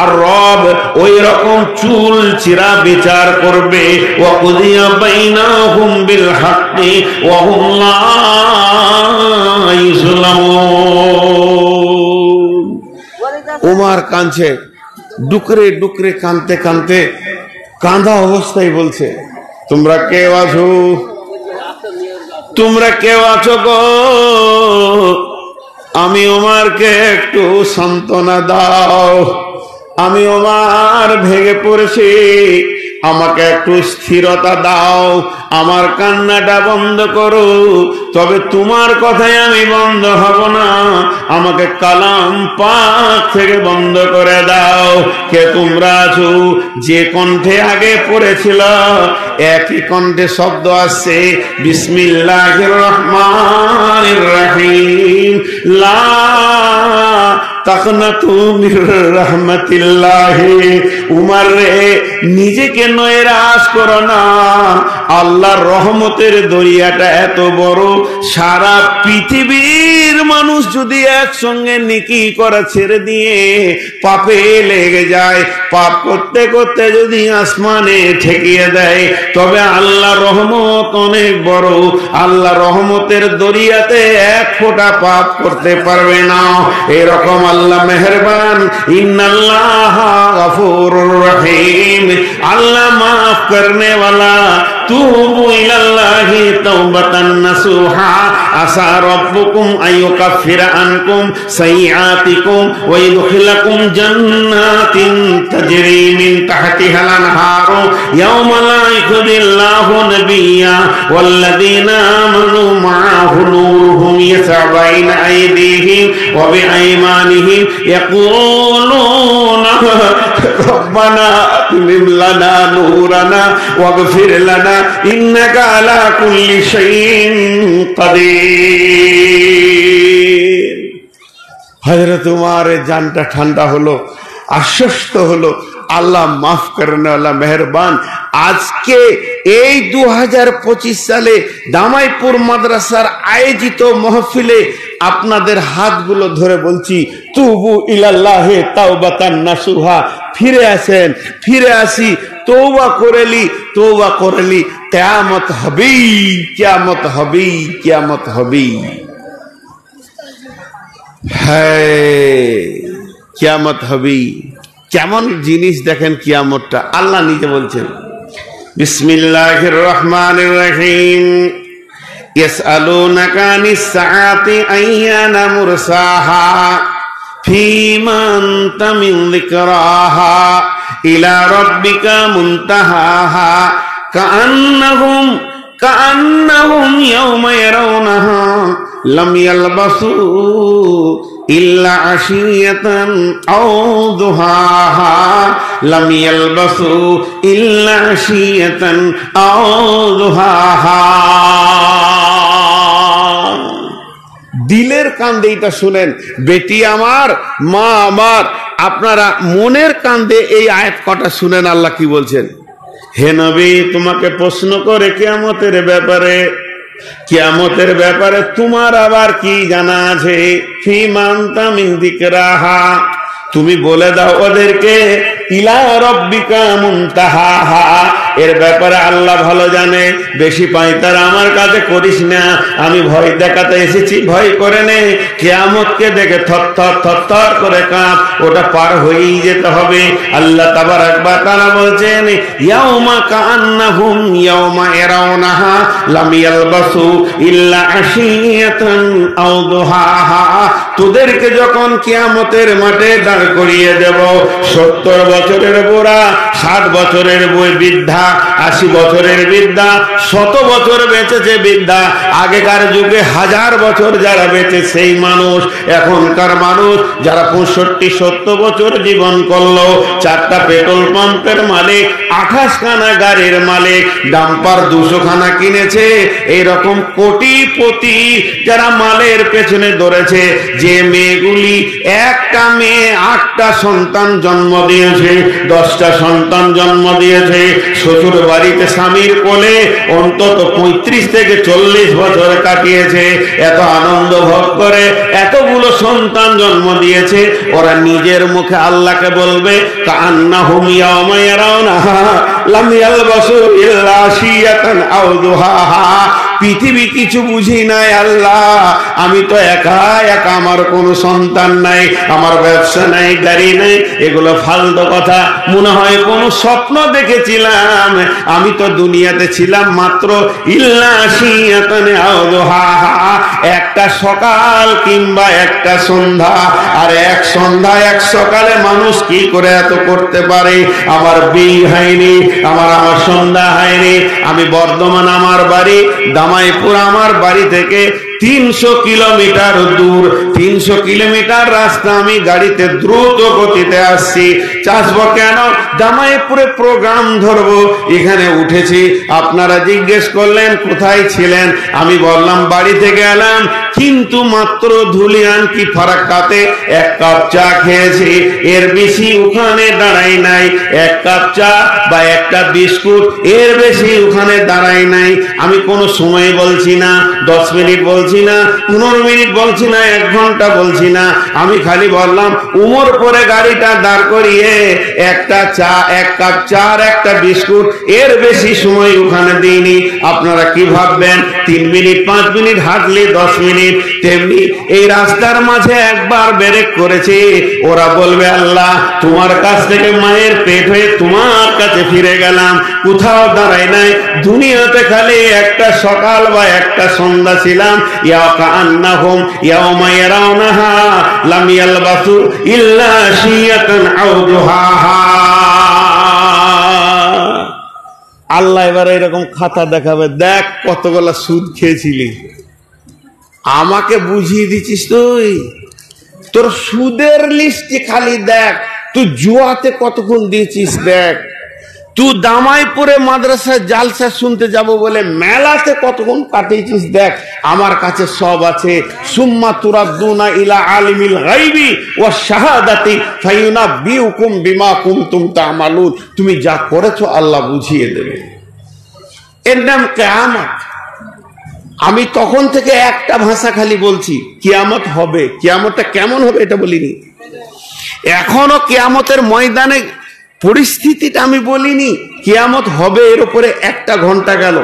আর রব ওই রকম চুল চিরা বিচার করবে। ওয়া কুদিয়া বাইনাহুম বিল হাক্কি ওয়া হুম লা ইউযলামুন। ওমর কাঁদছে, ডুকরে ডুকরে কাঁদতে কাঁদতে কাঁদা অবস্থায় বলছে, তোমরা কেউ আছো? তোমরা কেউ আছো গো? আমি ওমরকে একটু সান্ত্বনা দাও। আমি ওমর ভেঙে পড়েছি, আমাকে একটু স্থিরতা দাও, আমার কান্নাটা বন্ধ করো। তবে তোমার কথায় আমি বন্ধ হব না, আমাকে কালাম পাক থেকে বন্ধ করে দাও। কে তোমরা আছো? যে কণ্ঠে আগে পড়েছিল একই কণ্ঠে শব্দ আসছে, বিসমিল্লাহির রহমানির রহিম, লা তাকনাতু মির রাহমাতিল্লাহ। উমর রে, নিজেকে নয়রাশ করো না, আল্লাহর রহমতের দরিয়াটা এত বড়, সারা পৃথিবীর মানুষ যদি একসঙ্গে নেকি করা ছেড়ে দিয়ে পাপে লেগে যায়, পাপ করতে করতে যদি আসমানে ঠেকিয়ে দেয়, তবে আল্লাহর রহমত অনেক বড়। আল্লাহ রহমতের দরিয়াতে এক ফোঁটা পাপ করতে পারবে না। এরকম আল্লাহ মেহেরবান, ইন্নাল্লাহা গফুরুর রহিম, আল্লাহ মাফ করনে वाला। তুবু ইলাল্লাহি তাওবাতান নাসুহা, আসা রাব্বুকুম আইয়ুকাফিরা আনকুম সাইয়্যাতিকুম ওয়া ইদখিলাকুম জান্নাতিন তাজরি মিন তাহতিহাল আনহারু ইয়াওমা লা ইখদিল্লাহু নাবিয়্যা ওয়াল্লাযীনা আমানু মা'আহু নূরুহুম ইয়াসআ বাইনা আইদিহিম ওয়া বিআইমানিহিম ইয়াকুলুনা রব্বানা আতমিম লানা নূরানা ওয়াগফির লানা ইন্নাকা আলা কুল্লি শাইইন কাদির। হযরত উমরের জানটা ঠান্ডা হলো, আশ্বস্ত হলো, আল্লাহ মাফ করেন, আল্লাহ মেহেরবান। আজকে এই 2025 সালে দামাইপুর মাদ্রাসার আয়োজিত মাহফিলে আপনাদের হাতগুলো ধরে বলছি, তুবু ইলাল্লাহি তাওবাতান নাসুহা, ফিরে আসেন, ফিরে আসি, তওবা করেলি, কিয়ামত হবেই, কিয়ামত হবেই, কিয়ামত হবেই। হ্যাঁ, কিয়ামত হবেই। কেমন জিনিস দেখেন কিয়ামতটা, আল্লাহ নিজে বলছেন, বিসমিল্লাহির রহমানির রহিম, ইয়াসআলুনাকা আনিস সাআতি আইয়ানা মুরসাহা ফীমা আনতা মিন যিকরাহা ইলা রাব্বিকা মুনতাহাহা কাআন্নাহুম ইয়াওমা ইয়ারাউনাহা লাম ইয়ালবাসু ইল্লা আশিয়াতান আও দুহাহা লাম ইয়ালবাসু ইল্লা আশিয়াতান আও দুহাহা। দিলের কান্দে এটা শুনেন, বেটি আমার, মা আমার, আপনারা মনের কান্দে এই আয়াত কটা শুনেন আল্লাহ কি বলছেন। হে নবী, তোমাকে প্রশ্ন করে কিয়ামতের ব্যাপারে, কিয়ামতের ব্যাপারে তোমার আবার কি জানা আছে? ফীমা আনতা মিন যিকরাহা, তুমি বলে দাও ওদেরকে ইলা রাব্বিকা মুনতাহাহা, এর ব্যাপারে আল্লাহ ভালো জানে। বেশি পাইতারা আমার কাছে করিস না, আমি ভয় দেখাতে এসেছি, ভয় করে নে। কিয়ামতকে দেখে থরথর করে কাঁপ, ওটা পার হয়েই যেতে হবে। আল্লাহ তাবারাক ওয়া তাআলা বলছেন ইয়াউমা কাআন্নাহুম ইয়াউমা ইয়ারাউনাহা লাম ইয়ালবাসু ইল্লা আশিয়াতান আও দুহাহা। তোদেরকে যখন কিয়ামতের মাঠে দাঁড় করিয়ে দেব, 70 বছরের বুড়া, 60 বছরের বৃদ্ধা, 80 বছরের বৃদ্ধা, 100 বছর বেঁচেছে বৃদ্ধা, আগেকার যুগে 1000 বছর যারা বেঁচে সেই মানুষ, এখনকার মানুষ যারা 65-70 বছর জীবন করলো, 4টা পেট্রোল পাম্পের মালিক, 28 খানা গাড়ির মালিক, ডাম্পার 200 খানা কিনেছে, এইরকম কোটিপতি যারা মালের পেছনে দৌড়েছে, যে মেয়েগুলি একটা মেয়ে 8টা সন্তান জন্ম দিয়েছে, 10টা সন্তান জন্ম দিয়েছে, শ্বশুর বাড়িতে স্বামীর কোলে অন্তত 35 থেকে 40 বছর কাটিয়েছে, এত আনন্দ ভোগ করে এতগুলো সন্তান জন্ম দিয়েছে, ওরা নিজের মুখে আল্লাহকে বলবে কাআন্নাহুম ইয়াওমা ইয়ারাউনাহা লাম ইয়ালবাসু ইল্লা আশিয়াতান আও দুহাহা। পৃথিবী কিছু বুঝি নাই আল্লাহ, আমি তো একা, আমার কোনো সন্তান নাই, আমার ব্যবসা নাই, গাড়ি নাই, এগুলো ফালতু কথা, মনে হয় কোনো স্বপ্ন দেখেছিলাম। আমি তো দুনিয়াতে ছিলাম মাত্র ইল্লা আশিয়াতান আও দুহাহা, একটা সকাল কিংবা একটা সন্ধ্যা, আর এক সন্ধ্যা এক সকালে মানুষ কি করে এত করতে পারে? আমার বিয়ে হয়নি, আমার সন্ধ্যা হয়নি, আমি বর্ধমান আমার বাড়ি, দামাইপুর আমার বাড়ি থেকে 300 কিলোমিটার দূর, 300 কিলোমিটার রাস্তা আমি গাড়িতে দ্রুত গতিতে আসছি। চাষবো কেন? জামাইপুরে প্রোগ্রাম ধরবো, এখানে উঠেছি। আপনারা জিজ্ঞেস করলেন কোথায় ছিলেন, আমি বললাম বাড়ি থেকে এলাম, কিন্তু মাত্র ধুলিয়ান কি ফারাক্কাতে 1 কাপ চা খেয়েছি, এর বেশি ওখানে দাঁড়াই নাই। 1 কাপ চা বা একটা বিস্কুট, এর বেশি ওখানে দাঁড়াই নাই। আমি কোনো সময় বলছি না, 10 মিনিট বলছি না, 15 মিনিট বলছি না, 1 ঘন্টা বলছি না, আমি খালি বললাম উমর পরে গাড়িটা দাঁড় করিয়ে একটা চা, 1 কাপ চা আর একটা বিস্কুট, এর বেশি সময় ওখানে দিইনি। আপনারা কি ভাববেন 3 মিনিট 5 মিনিট হাঁটলে 10 মিনিট? তেমনি এই রাস্তার মাঝে একবার ব্রেক করেছে, ওরা বলবে আল্লাহ তোমার কাছ থেকে মায়ের পেট হয়ে তোমার কাছে ফিরে গেলাম, কোথাও দাঁড়াই নাই, দুনিয়াতে খালি একটা সকাল বা একটা সন্ধ্যা ছিলাম। ইয়া কাআন্নাহুম ইয়াওমা ইয়ারাউনাহা লাম ইয়ালবাসু ইল্লা আশিয়াতান আও দুহাহা। আল্লাহ এবারে এরকম খাতা দেখাবে, দেখ কতগুলা সুদ খেয়েছিলি, আমাকে বুঝিয়ে দিচ্ছিস তুই, তোর সুদের লিস্ট খালি দেখ, তুই জুয়াতে কতক্ষণ দিয়েছিস দেখ, তুই দামাইপুরে মাদ্রাসায় জালসা শুনতে যাব বলে মেলাতে কতক্ষণ কাটিয়েছিস দেখ, আমার কাছে সব আছে। সুম্মা তুরাদ্দুনা ইলা আলিমিল গায়বি ওয়াশ শাহাদাতি ফায়ুনাব্বিউকুম বিমা কুনতুম তা'মালুন। তুমি যা করেছো আল্লাহ বুঝিয়ে দেবে, এর নাম কিয়ামত। আমি তখন থেকে একটা ভাষা খালি বলছি, কিয়ামত হবে। কিয়ামতটা কেমন হবে এটা বলিনি, এখনো কিয়ামতের ময়দানে পরিস্থিতিটা আমি বলিনি, কিয়ামত হবে এর উপরে 1টা ঘন্টা গেল।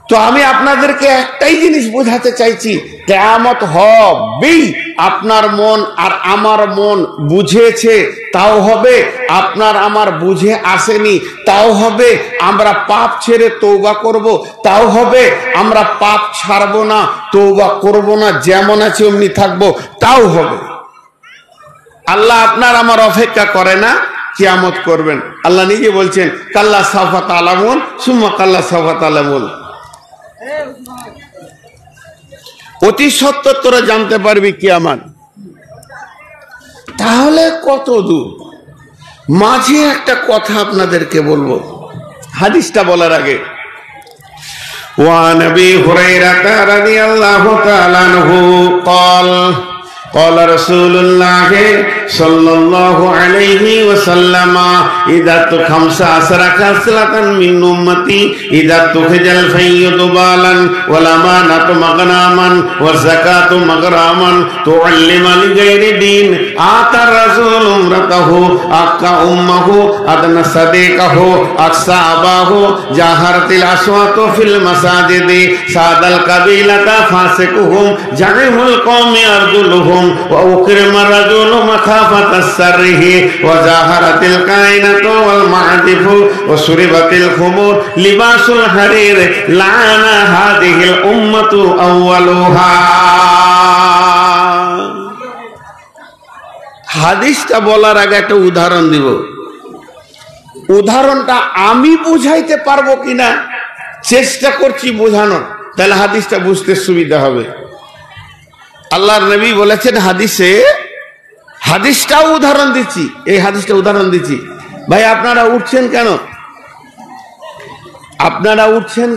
তো আমি আপনাদেরকে একটাই জিনিস বোঝাতে চাইছি, কিয়ামত হবেই। আপনার মন আর আমার মন বুঝেছে তাও হবে, আপনার আমার বুঝে আসেনি তাও হবে। আমরা পাপ ছেড়ে তওবা করব তাও হবে, আমরা পাপ ছাড়বো না, তওবা করব না, যেমন আছে অমনি থাকবো তাও হবে। আল্লাহ আপনার আমার অপেক্ষা করে না, কিয়ামত করবেন। আল্লাহ নিজে বলছেন কাল্লা সাওফা তা'লামুন সুম্মা কাল্লা সাওফা তা'লামুন, অতি সত্বর তোরা জানতে পারবি কিয়ামত। তাহলে কত দূর? মাঝে একটা কথা আপনাদেরকে বলবো হাদিসটা বলার আগে। ওয়া নবী হুরায়রা রাদিয়াল্লাহু তাআলা আনহু قال قال رسول الله صلى الله عليه وسلم إذا خمس عشر خصلة من أمتي إذا تخرج الفيض بالا والأمانة مغناما والزكاة مغراما تعلم لغير دين آتى الرسول امرته أكا أمه أدنى صديقه أقصى أباه جاهرت الأصوات في المساجد ساد القبيلة فاسقهم جعم القوم أرجلهم وأكرم الرجل مخافة السره وظاهرت الكائنة والمعدف وشربت الخمور لباس الحرير لعن هذه الأمة أولها হাদিসটা বলার আগে একটা উদাহরণ দিব উদাহরণটা আমি বুঝাইতে পারবো কিনা চেষ্টা করছি বোঝানোর তাহলে হাদিসটা বুঝতে সুবিধা হবে আল্লাহর নবী বলেছেন হাদিসটাও উদাহরণ দিচ্ছি এই হাদিসটা উদাহরণ দিচ্ছি ভাই আপনারা উঠছেন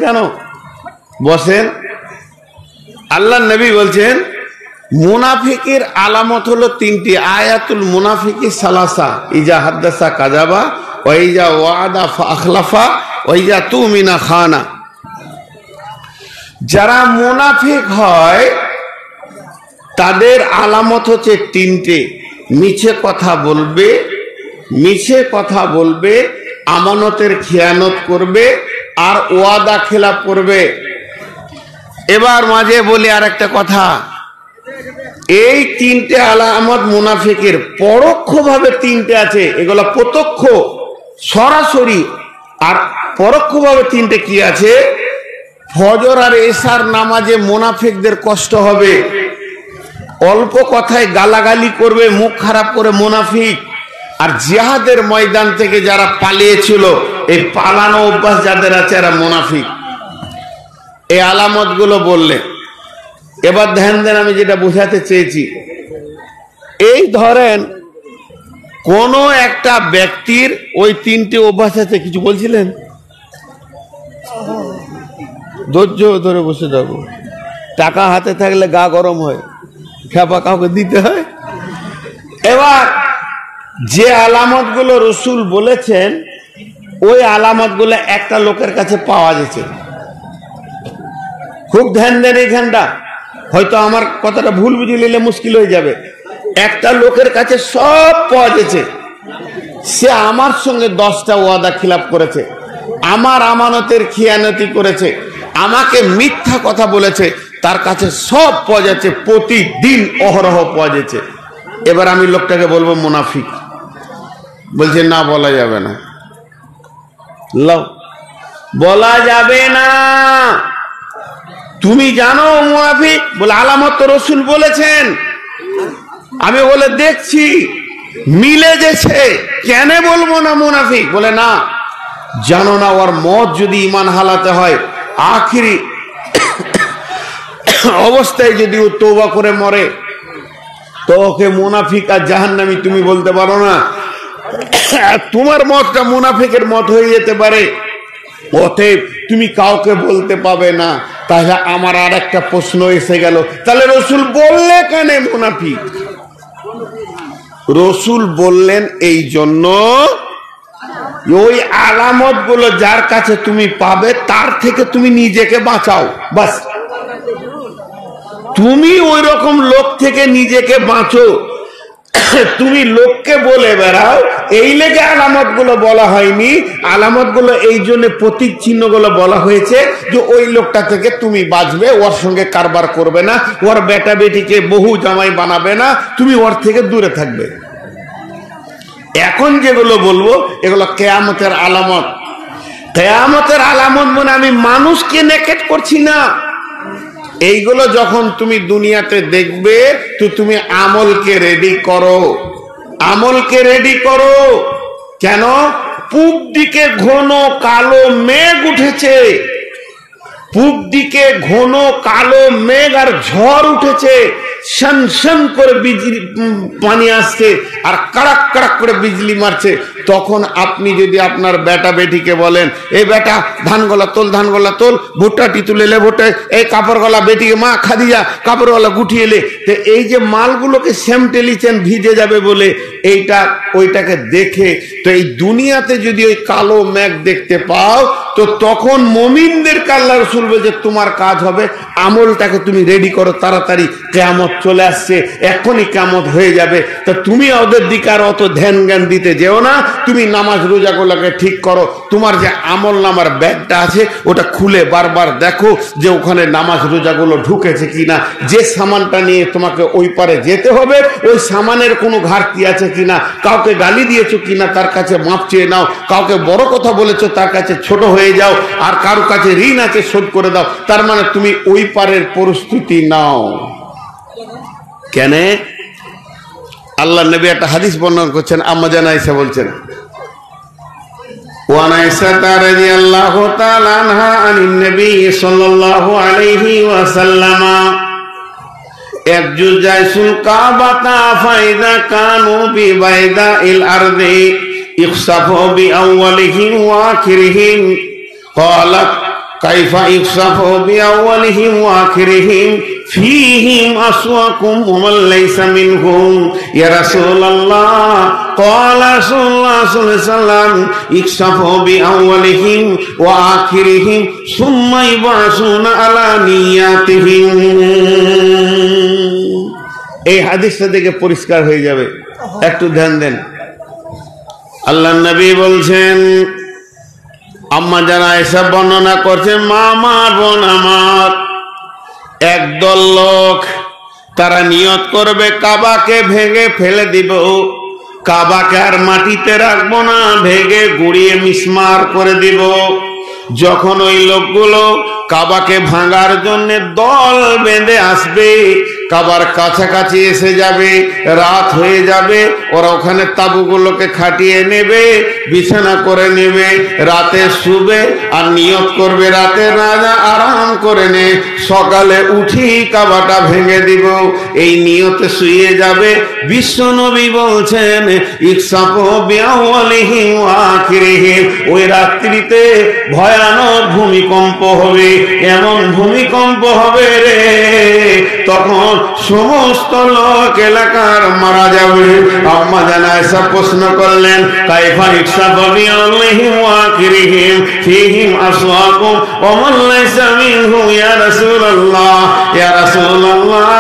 কেন বসেন আল্লাহর নবী বলছেন মুনাফিকের আলামত হলো তিনটি আয়াতুল মুনাফিকি সালাসা ইজা হাদ্দাসা কাযাবা ওয়া ইজা ওয়াদা ফাখলাফা ওয়া ইজা তুমিনা খানা যারা মুনাফিক হয় তাদের আলামত হচ্ছে তিনটে মিছে কথা বলবে আমানতের খিয়ানত করবে আর ওয়াদা খেলাপ করবে এবার মাঝে বলি আর একটা কথা এই তিনটে আলামত মুনাফিকের পরোক্ষভাবে তিনটে আছে এগুলো প্রত্যক্ষ সরাসরি আর পরোক্ষভাবে তিনটে কি আছে ফজর আর এশার নামাজে মুনাফিকদের কষ্ট হবে অল্প কথায় গালাগালি করবে মুখ খারাপ করে মুনাফিক আর জিহাদের ময়দান থেকে যারা পালিয়েছিল এই পালানো অভ্যাস যাদের আছে এরা মুনাফিক এই আলামত গুলো বললে এবার ধ্যান দেন আমি যেটা বোঝাতে চেয়েছি এই ধরেন কোন একটা ব্যক্তির ওই তিনটে অভ্যাস আছে কিছু বলছিলেন ধৈর্য ধরে বসে যাবো টাকা হাতে থাকলে গা গরম হয় খেপা কাউকে দিতে হয় এবার যে আলামত গুলো রসুল বলেছেন ওই আলামত গুলো একটা লোকের কাছে পাওয়া যাচ্ছে খুব ধ্যান দেন এইখানটা হয়তো আমার কথাটা ভুল বুঝে নিলে মুশকিল হয়ে যাবে একটা লোকের কাছে সব পাওয়া যাচ্ছে সে আমার সঙ্গে 10টা ওয়াদা খিলাফ করেছে আমার আমানতের খিয়ানতি করেছে আমাকে মিথ্যা কথা বলেছে তার কাছে সব পাওয়া যাচ্ছে প্রতিদিন অহরহ পাওয়া যাচ্ছে এবার আমি লোকটাকে বলবো মুনাফিক বলছে না বলা যাবে না বলা যাবে না তুমি জানো মুনাফিক বলে আলামত তো রসুল বলেছেন আমি বলে দেখছি মিলে গেছে কেন বলবো না মুনাফিক বলে না জানো না ওর মত যদি ঈমান হালাতে হয় আখিরি অবস্থায় যদি ও তওবা করে মরে তো ওকে মুনাফিক আর জাহান্নামী তুমি বলতে পারো না তোমার মতটা মুনাফিকের মত হয়ে যেতে পারে অতএব তুমি কাউকে বলতে পাবে না তাহলে আমার আর একটা প্রশ্ন এসে গেল তাহলে রসুল বললে কেন মুনাফিক রসুল বললেন এই জন্য ওই আলামত গুলো যার কাছে তুমি পাবে তার থেকে তুমি নিজেকে বাঁচাও বাস তুমি ওই রকম লোক থেকে নিজেকে বাঁচো তুমি লোককে বলে বেড়াও এই লেগে আলামত গুলো বলা হয়নি আলামত গুলো এই জন্য প্রতীক চিহ্ন গুলো বলা হয়েছে যে ওই লোকটা থেকে তুমি বাঁচবে ওর সঙ্গে কারবার করবে না ওর বেটা বেটিকে বহু জামাই বানাবে না তুমি ওর থেকে দূরে থাকবে এখন যেগুলো বলবো এগুলো কিয়ামতের আলামত কিয়ামতের আলামত মানে আমি মানুষকে নেকেট করছি না এইগুলো যখন তুমি দুনিয়াতে দেখবে তো তুমি আমলকে রেডি করো কেন পূব দিকে ঘন কালো মেঘ উঠেছে পূব দিকে ঘন কালো মেঘ আর ঝড় উঠেছে শান শান করে বিজলি পানি আসছে আর কড়াক কড়াক করে বিজলি মারছে, তখন আপনি যদি আপনার বেটা বেটিকে বলেন, এই বেটা ধান গলা তোল, ধান গলা তোল, ভুট্টাটি তুলে লে ভুট্টা, এই কাপড় গলা বেটিকে মা খাদিজা কাপড় গলা গুটিয়ে এলে, তো এই যে মালগুলোকে স্যামটেলিছেন ভিজে যাবে বলে, এইটা ওইটাকে দেখে, তো এই দুনিয়াতে যদি ওই কালো মেঘ দেখতে পাও, তো তখন মুমিনদেরকে আল্লাহ রাসূল বলে যে তোমার কাজ হবে আমলটাকে তুমি রেডি করো, তাড়াতাড়ি কিয়ামত চলে আসছে, এখনই কিয়ামত হয়ে যাবে। তো তুমি ওদের দিকে আর অত ধ্যান জ্ঞান দিতে যেও না, তুমি নামাজ রোজাগুলোকে ঠিক করো, তোমার যে আমল নামার ব্যাগটা আছে ওটা খুলে বারবার দেখো যে ওখানে নামাজ রোজাগুলো ঢুকেছে কিনা, যে সামানটা নিয়ে তোমাকে ওই পারে যেতে হবে ওই সামানের কোনো ঘাটতি আছে কিনা, কাউকে গালি দিয়েছো কিনা তার কাছে মাপ চেয়ে নাও, কাউকে বড় কথা বলেছো তার কাছে ছোট হয়ে যাও, আর কারো কাছে ঋণ আছে শোধ করে দাও। তার মানে তুমি ওই পারের পরিস্থিতি নাও। কেন? আল্লাহ নবী একটা হাদিস বর্ণনা করছেন, আম্মা জান আয়েশা বলছেন, ওয়ান আয়েশা রাদিয়াল্লাহু তাআলা আনহা আনিন নবী সাল্লাল্লাহু আলাইহি ওয়াসাল্লাম একজু জাইসুল কাবাতা ফাইদা কানু বিবাইদা ইল আরদি ইখসাফু বিআউয়ালিহিম ওয়া আখিরিহিম ক্বালাত কাইফা ইখসাফু বিআউয়ালিহিম ওয়া আখিরিহিম ফীহিম আসওয়াকুম ওয়া মান লাইসা মিনহুম ইয়া রাসূলুল্লাহ ক্বালা রাসূলুল্লাহ সাল্লাল্লাহু আলাইহি ওয়াসাল্লাম ইখসাফু বিআউয়ালিহিম ওয়া আখিরিহিম সুম্মা ইবাসুনা আলা নিয়াতিহিম। এই হাদিসটা দেখে পরিষ্কার হয়ে যাবে, একটু ধ্যান দেন। আল্লাহ নবী বলছেন, আম্মা জান আয়েশা বর্ণনা করছে, মা আমার বোন আমার, একদল লোক তারা নিয়ত করবে কাবাকে ভেঙে ফেলে দিব, কাবাকে আর মাটিতে রাখবো না, ভেঙে গুড়িয়ে মিসমার করে দিব। যখন ওই লোকগুলো কাবাকে ভাঙার জন্য দল বেঁধে আসবে, কাবার কাছাকাছি এসে যাবে, রাত হয়ে যাবে, ওরা ওখানে তাবুগুলোকে খাটিয়ে নেবে, বিছানা করে নেবে, রাতে শুবে আর নিয়ত করবে রাতে রাজা আরাম করে নে, সকালে উঠি কাবাটা ভেঙে দিব। এই নিয়তে শুয়ে যাবে। বিশ্ব নবী বলছেন, ইকসাফু বিআউয়ালিহিম ওয়া আখিরিহিম, ওই রাত্রিতে ভয়ানক ভূমিকম্প হবে, এমন ভূমিকম্প হবে রে, তখন সমস্ত লোক এলাকার মারা যাবে। আম্মা জান আয়েশা প্রশ্ন করলেন, কাইফা ইকসাফু বিআউয়ালিহিম ওয়া আখিরিহিম ফীহিম আসওয়াকুম ওয়া মান লাইসা মিনহুম ইয়া রাসূলুল্লাহ, ইয়া রাসূলুল্লাহ,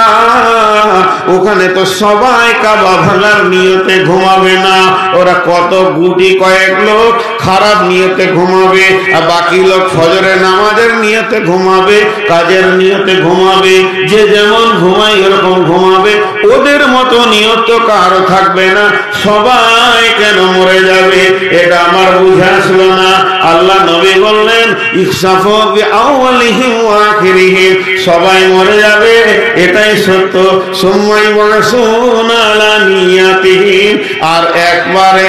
ওখানে তো সবাই কাবা ভাঙার নিয়তে ঘুমাবে না, ওরা কত গুটি কয়েক লোক খারাপ নিয়তে ঘুমাবে, আর বাকি লোক ফজরের নামাজের নিয়তে ঘুমাবে, কাজের নিয়তে ঘুমাবে, যে যেমন ঘুমায় এরকম ঘুমাবে, ওদের মতো নিয়ত কারো থাকবে না, সবাই কেন মরে যাবে, এটা আমার বুঝে আসলো না। আল্লাহ নবী বললেন, ইখসাফু বিআউয়ালিহিম ওয়া আখিরিহিম, সবাই মরে যাবে, এটাই সত্য। সুম্মা ইবাসুনা আলা নিয়াতিহিম, আর একবারে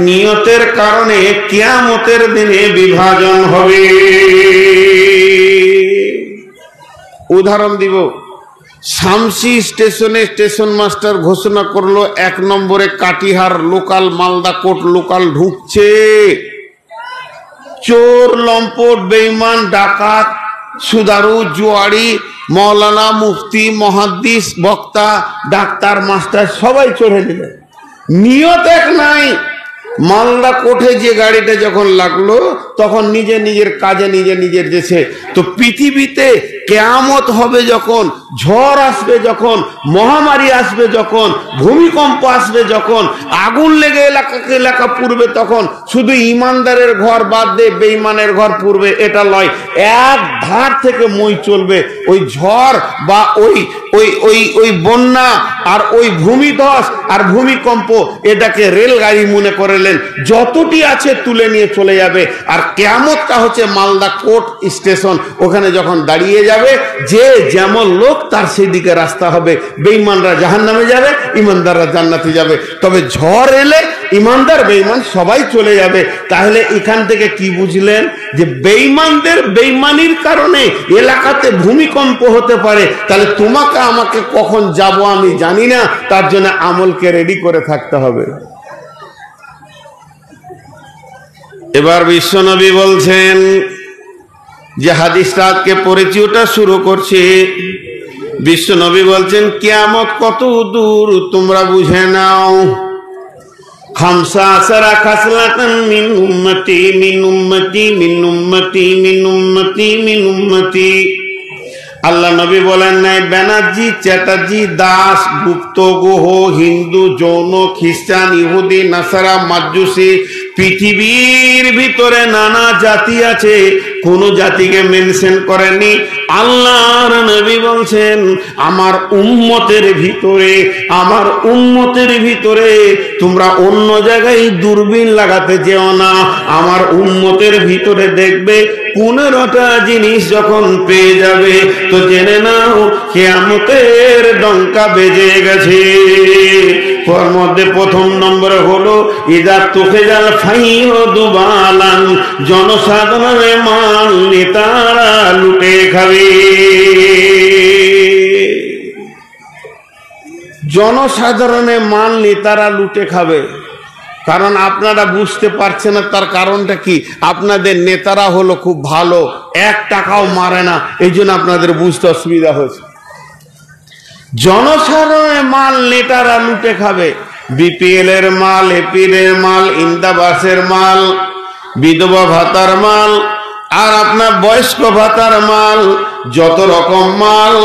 নিয়তের কারণে কিয়ামতের দিনে বিভাজন হবে। উদাহরণ দিব, শামসি স্টেশনে স্টেশন মাস্টার ঘোষণা করলো 1 নম্বরে Katihar local, Malda court local ঢুকছে, চোর, লম্পট, বেঈমান, ডাকাত, সুদারু, জুয়ারি, মৌলানা, মুফতি, মুহাদ্দিস, বক্তা, ডাক্তার, মাস্টার সবাই চড়ে দিল, নিয়ত এক নাই। মালদা কোঠে যে গাড়িটা যখন লাগলো তখন নিজে নিজের কাজে নিজে নিজের যেছে। তো পৃথিবীতে কিয়ামত হবে যখন, ঝড় আসবে যখন, মহামারী আসবে যখন, ভূমিকম্প আসবে যখন, আগুন লেগে এলাকা পুড়বে, তখন শুধু ইমানদারের ঘর বাদ দিয়ে বেঈমানের ঘর পুড়বে এটা লয়, এক ধার থেকে মই চলবে। ওই ঝড় বা ওই বন্যা আর ওই ভূমিধস আর ভূমিকম্প, এটাকে রেলগাড়ি মনে করে করলেন, যতটি আছে তুলে নিয়ে চলে যাবে। আর কিয়ামতটা হচ্ছে মালদা কোর্ট স্টেশন, ওখানে যখন দাঁড়িয়ে যাবে যে যেমন লোক তার সেই দিকে রাস্তা হবে। বেঈমানরা জাহান্নামে যাবে, ইমানদাররা জান্নাতে যাবে। তবে ঝড় এলে ইমানদার বেঈমান সবাই চলে যাবে। তাহলে এখান থেকে কি বুঝলেন যে বেঈমানদের বেঈমানির কারণে এলাকাতে ভূমিকম্প হতে পারে। তাহলে তোমাকে আমাকে কখন যাব আমি জানি না, তার জন্য আমলকে রেডি করে থাকতে হবে। এবার বিশ্বনবী বলছেন যে হাদিসটা আজকে পড়েছি ওটা শুরু করছি। বিশ্বনবী বলছেন কিয়ামত কত দূর তোমরা বুঝে নাও। খামসা আসারা খাসলাতান মিন উম্মতি মিন উম্মতি মিন উম্মতি মিন উম্মতি মিন উম্মতি। আল্লাহ নবী বলেন নাই ব্যানার্জি, চ্যাটার্জি, দাস, গুপ্ত, গুহ, হিন্দু, যৌন, খ্রিস্টান, ইহুদি, নাসারা, মাজুসি, পৃথিবীর ভিতরে নানা জাতি আছে, কোন জাতিকে মেনশন করেনি। আল্লাহর নবী বলছেন আমার উম্মতের ভিতরে, আমার উম্মতের ভিতরে তোমরা অন্য জায়গায় দূরবীন লাগাতে যেও না। আমার উম্মতের ভিতরে দেখবে 15টা জিনিস যখন পেয়ে যাবে তো জেনে নাও কিয়ামতের ডঙ্কা বেজে গেছে। ওর মধ্যে প্রথম নম্বরে হলো ইদা তুফিজাল ফাইয়ুদুবালান, জনসাধারণের মাল নেতারা লুটে খাবে। জনসাধারণের মাল নেতারা লুটে খাবে। কারণ আপনারা বুঝতে পারছেন না তার কারণটা কি। আপনাদের নেতারা হলো খুব ভালো, 1 টাকাও মারে না, এই জন্য আপনাদের বুঝতে অসুবিধা হয়েছে। জনসাধারণের মাল নেতারা লুটে খাবে। বিপিএল এর মাল, এপিএল এর মাল, ইন্দাবাসের মাল, বিধবা ভাতার মাল, আর আপনার বয়স্ক ভাতার মাল, যত রকম মাল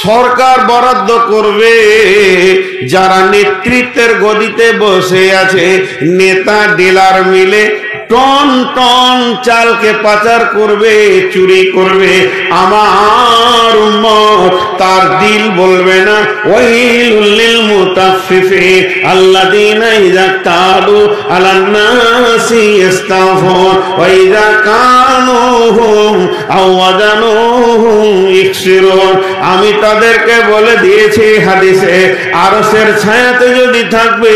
সরকার বরাদ্দ করবে। যারা নেতৃত্বের গদিতে বসে আছে, নেতা ডিলার মিলে টন টন চালকে পাচার করবে, চুরি করবে। আমার উম্মত তার দিল বলবে না ওয়াইলুল লিল মুতাফফিফিন আল্লাযীনা ইযা কালু আলান নাসি ইস্তাগফুর ওয়া ইযা কানুহুম আও ওয়াজানুহুম ইখসিরুন। আমি তাদেরকে বলে দিয়েছি হাদিসে, আরশের ছায়াতে যদি থাকবে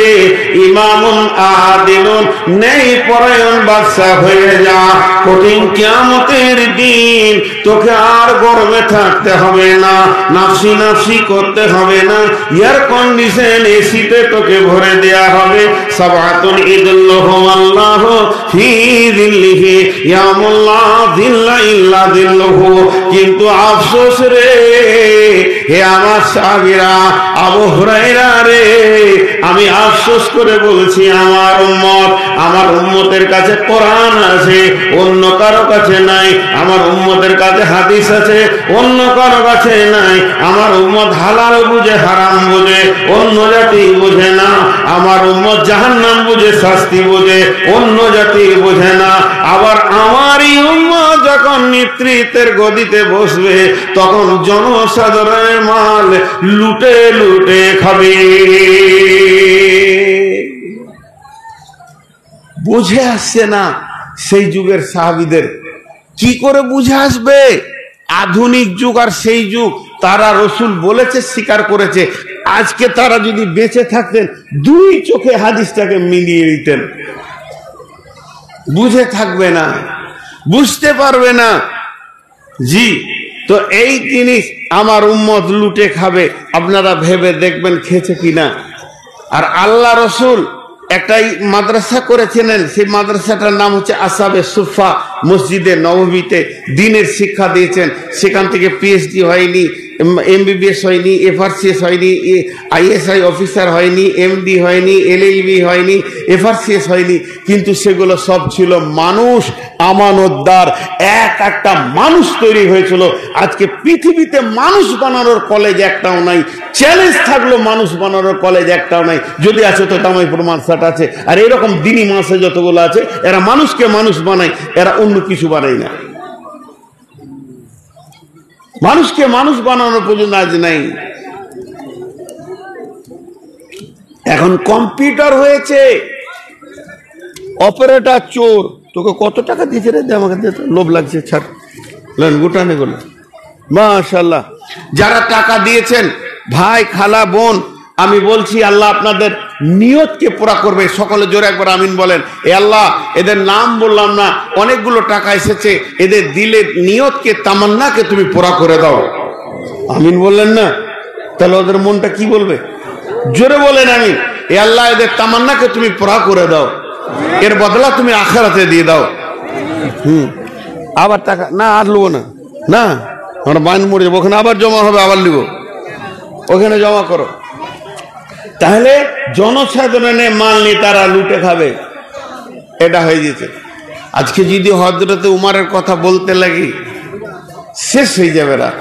ইমামুন আদিলুন, নেই পরায়ণ বাদশা হয়ে যা। কঠিন কিয়ামতের দিন তোকে আর গরমে থাকতে হবে না, নাফসি নাফসি করতে হবে না, এয়ার কন্ডিশন এসিতে তোকে ভরে দেয়া হবে। সাবাতুন ইযিল্লুহুম আল্লাহু ফি যিল্লিহি ইয়ামুল্লা যিল্লা ইল্লা যিল্লুহু। কিন্তু আফসোস রে হে আমার সাহাবীরা, আবু হুরায়রা রে, আমি আফসোস করে বলছি আমার উম্মত, আমার উম্মতের কাছে কোরআন আছে, অন্য কারো কাছে নাই। আমার উম্মতের কাছে হাদিস আছে, অন্য কারো কাছে নাই। আমার উম্মত হালাল বুঝে, হারাম বুঝে, অন্য জাতি বুঝে না। আমার উম্মত জাহান্নাম বুঝে, শাস্তি বুঝে, অন্য জাতি বুঝে না। আবার আমারই উম্মত যখন নেতৃত্বের গদিতে বসবে তখন জনসাধারণের মাল লুটে লুটে খাবে। বুঝে আসছে না সেই যুগের সাহাবীদের। কি করে বুঝে আসবে? আধুনিক যুগ আর সেই যুগ, তারা রসুল বলেছে, স্বীকার করেছে। আজকে তারা যদি বেঁচে থাকতেন 2 চোখে হাদিসটাকে মিলিয়ে দিতেন। বুঝে থাকবে না, বুঝতে পারবে না। জি, তো এই জিনিস আমার উম্মত লুটে খাবে। আপনারা ভেবে দেখবেন খেয়েছে কিনা। আর আল্লাহ রসুল একটাই মাদ্রাসা করেছিলেন, সেই মাদ্রাসাটার নাম হচ্ছে আসহাবে সুফা। মসজিদে নববীতে দিনের শিক্ষা দিয়েছেন। সেখান থেকে পিএইচডি হয়নি, এমবিবিএস হয়নি, এফআরসিএস হয়নি, আইএসআই অফিসার হয়নি, এমডি হয়নি, এলএলবি হয়নি, এফআরসিএস হয়নি, কিন্তু সেগুলো সব ছিল মানুষ, আমানতদার। একটা মানুষ তৈরি হয়েছিল। আজকে পৃথিবীতে মানুষ বানানোর কলেজ একটাও নাই। চ্যালেঞ্জ থাকলো মানুষ বানানোর কলেজ একটাও নাই। যদি আছে তো তামাইপুর মাদ্রাসাটা আছে। আর এরকম দিনী মাসে যতগুলো আছে, এরা মানুষকে মানুষ বানায়, এরা অন্য কিছু বানায় না। মানুষকে মানুষ বানানোর পর্যন্ত আজ নাই। এখন কম্পিউটার হয়েছে, অপারেটর চোর, তোকে কত টাকা দিয়েছে রে? আমাকে লোভ লাগছে, ছাড়, গোটানে গুলো। মাশাআল্লাহ, যারা টাকা দিয়েছেন ভাই, খালা, বোন, আমি বলছি আল্লাহ আপনাদের নিয়তকে পুরা করবে। সকলে জোরে একবার আমিন বলেন। এ আল্লাহ, এদের নাম বললাম না, অনেকগুলো টাকা এসেছে, এদের দিলের নিয়তকে, তামান্নাকে তুমি পুরা করে দাও। আমিন বললেন না? তাহলে ওদের মনটা কি বলবে? জোরে বলেন আমিন। এ আল্লাহ, এদের তামান্নাকে তুমি পুরা করে দাও, এর বদলা তুমি আখিরাতে দিয়ে দাও। আবার টাকা না আর লুবো না, না আমরা বাইন মরে যাবো, ওখানে আবার জমা হবে, আবার লিব, ওখানে জমা করো। তাহলে জনসাধারণে মাল নিয়ে তারা লুটে খাবে, এটা হয়ে যেতে। আজকে যদি হযরতে উমরের কথা বলতে লাগি শেষ হয়ে যাবে রাত।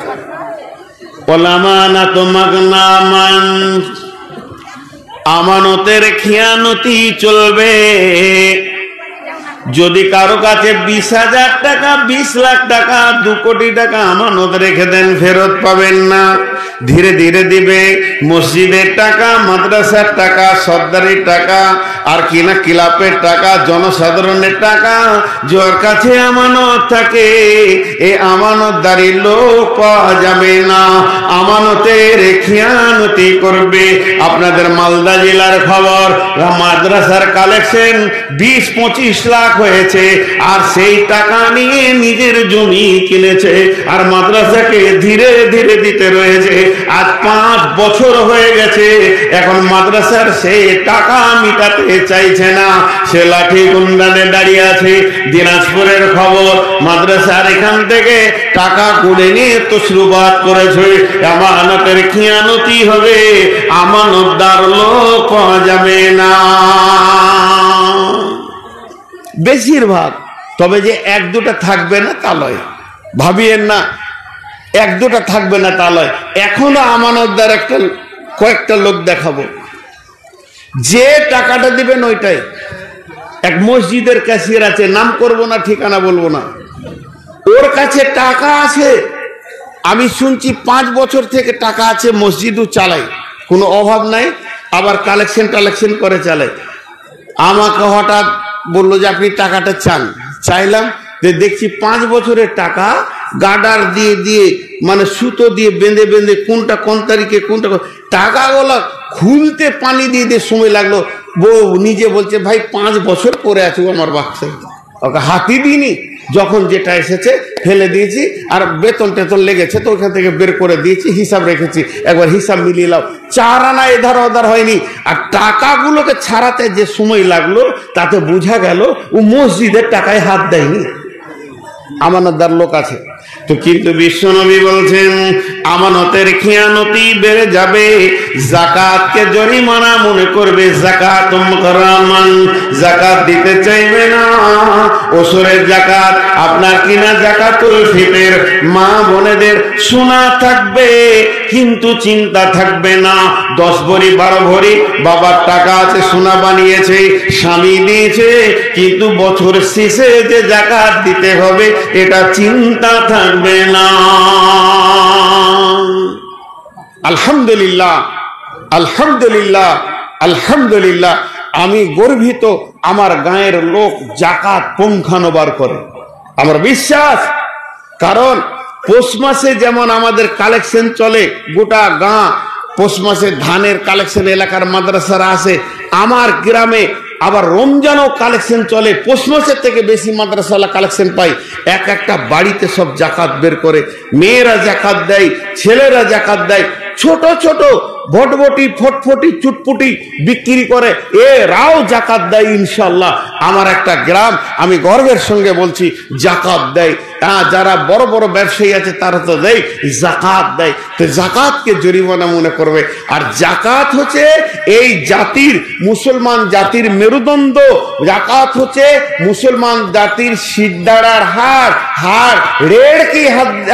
আমানতের খেয়ানতি চলবে। যদি কারো কাছে 20,000 টাকা, 20 লাখ টাকা, 2 কোটি টাকা আমানত রেখে দেন, ফেরত পাবেন না। ধীরে ধীরে দিবে। মসজিদের টাকা, মাদ্রাসার টাকা, সরকারের টাকা, আর কিনা ক্লাবের টাকা, জনসাধারণের টাকা, যার কাছে আমানত থাকে এই আমানতদারি লোক পাওয়া যাবে না। আমানতের খেয়ানতি করবে। আপনাদের মালদা জেলার খবর, মাদ্রাসার কালেকশন 20-25 লাখ হয়েছে, আর সেই টাকা নিয়ে নিজের জমি কিনেছে, আর মাদ্রাসাকে ধীরে ধীরে দিতে রয়েছে। আজ 5 বছর হয়ে গেছে, এখন মাদ্রাসার সে টাকা মিটাতে চাইছে না, সে লাঠি গুন্ডানে দাঁড়িয়ে আছে। দিনাজপুরের খবর, মাদ্রাসার এখান থেকে টাকা কুড়ে নিয়ে তসরুবাত করেছে। আমানতের খেয়ানতি হবে, আমানতদার লোক পাওয়া যাবে না বেশিরভাগ। তবে যে 1-2টা থাকবে না তা লয়, ভাবিয়েন না 1-2টা থাকবে না তা লয়। এখনো আমানতদার কয়েকটা লোক দেখাবো, যে টাকাটা দিবেন ওইটাই। এক মসজিদের ক্যাশিয়ার আছে, নাম করব না, ঠিকানা বলবো না, ওর কাছে টাকা আছে, আমি শুনছি 5 বছর থেকে টাকা আছে, মসজিদও চালাই, কোনো অভাব নাই, আবার কালেকশন করে চালায়। আমাকে হঠাৎ বললো যে আপনি টাকাটা চান। চাইলাম, যে দেখছি 5 বছরের টাকা গার্ডার দিয়ে দিয়ে, মানে সুতো দিয়ে বেঁধে বেঁধে, কোনটা কোন তারিখে, কোনটা টাকাগুলো খুলতে পানি দিয়ে দিয়ে সময় লাগলো। বউ নিজে বলছে ভাই 5 বছর পরে আছে আমার বাক্সে, ওকে হাতি দিইনি, যখন যেটা এসেছে ফেলে দিয়েছি, আর বেতন টেতন লেগেছে তো ওখান থেকে বের করে দিয়েছি, হিসাব রেখেছি, একবার হিসাব মিলিয়ে নাও। 4 আনা এধার ওধার হয়নি। আর টাকাগুলোকে ছাড়াতে যে সময় লাগলো, তাতে বোঝা গেল ও মসজিদের টাকায় হাত দেয়নি, আমানতদার লোক আছে। তো কিন্তু বিশ্বনবী বলছেন আমানতের খেয়ানতি বেড়ে যাবে, যাকাতকে জরিমানা মনে করবে, যাকাত মুকরামান, যাকাত দিতে চাইবে না। ওসরের যাকাত, আপনার কিনা যাকাতুল ফিতর, মা বোনেদের সোনা থাকবে কিন্তু চিন্তা থাকবে না। 10 ভরি 12 ভরি বাবার টাকা আছে, সোনা বানিয়েছে, স্বামী দিয়েছে, কিন্তু বছর শেষে যে যাকাত দিতে হবে এটা চিন্তা থাকবে না। আলহামদুলিল্লাহ, আলহামদুলিল্লাহ, আলহামদুলিল্লাহ, আমি গর্বিত আমার গায়ের লোক যাকাত পুঙ্খানুবার করে, আমার বিশ্বাস। কারণ পৌষ মাসে যেমন আমাদের কালেকশন চলে, গোটা গাঁ পৌষ মাসে ধানের কালেকশন, এলাকার মাদ্রাসারা আছে, আমার গ্রামে আবার রমজানও কালেকশন চলে, পৌষ মাসের থেকে বেশি মাদ্রাসাওয়ালা কালেকশন পাই। একটা বাড়িতে সব যাকাত বের করে, মেয়েরা যাকাত দেয়, ছেলেরা যাকাত দেয়, ছোট ছোট ভটভটি ফটফটি চুটপুটি বিক্রি করে, এরাও যাকাত দেয় ইনশাল্লাহ। আমার একটা গ্রাম, আমি গর্বের সঙ্গে বলছি, যাকাত দেয়। যারা বড় বড় ব্যবসায়ী আছে তারা তো দেয়, যাকাত দেয়। তো যাকাতকে জরিমানা মনে করবে। আর যাকাত হচ্ছে এই জাতির, মুসলমান জাতির মেরুদণ্ড। যাকাত হচ্ছে মুসলমান জাতির সিদ্ধারার হাড় রেড় কি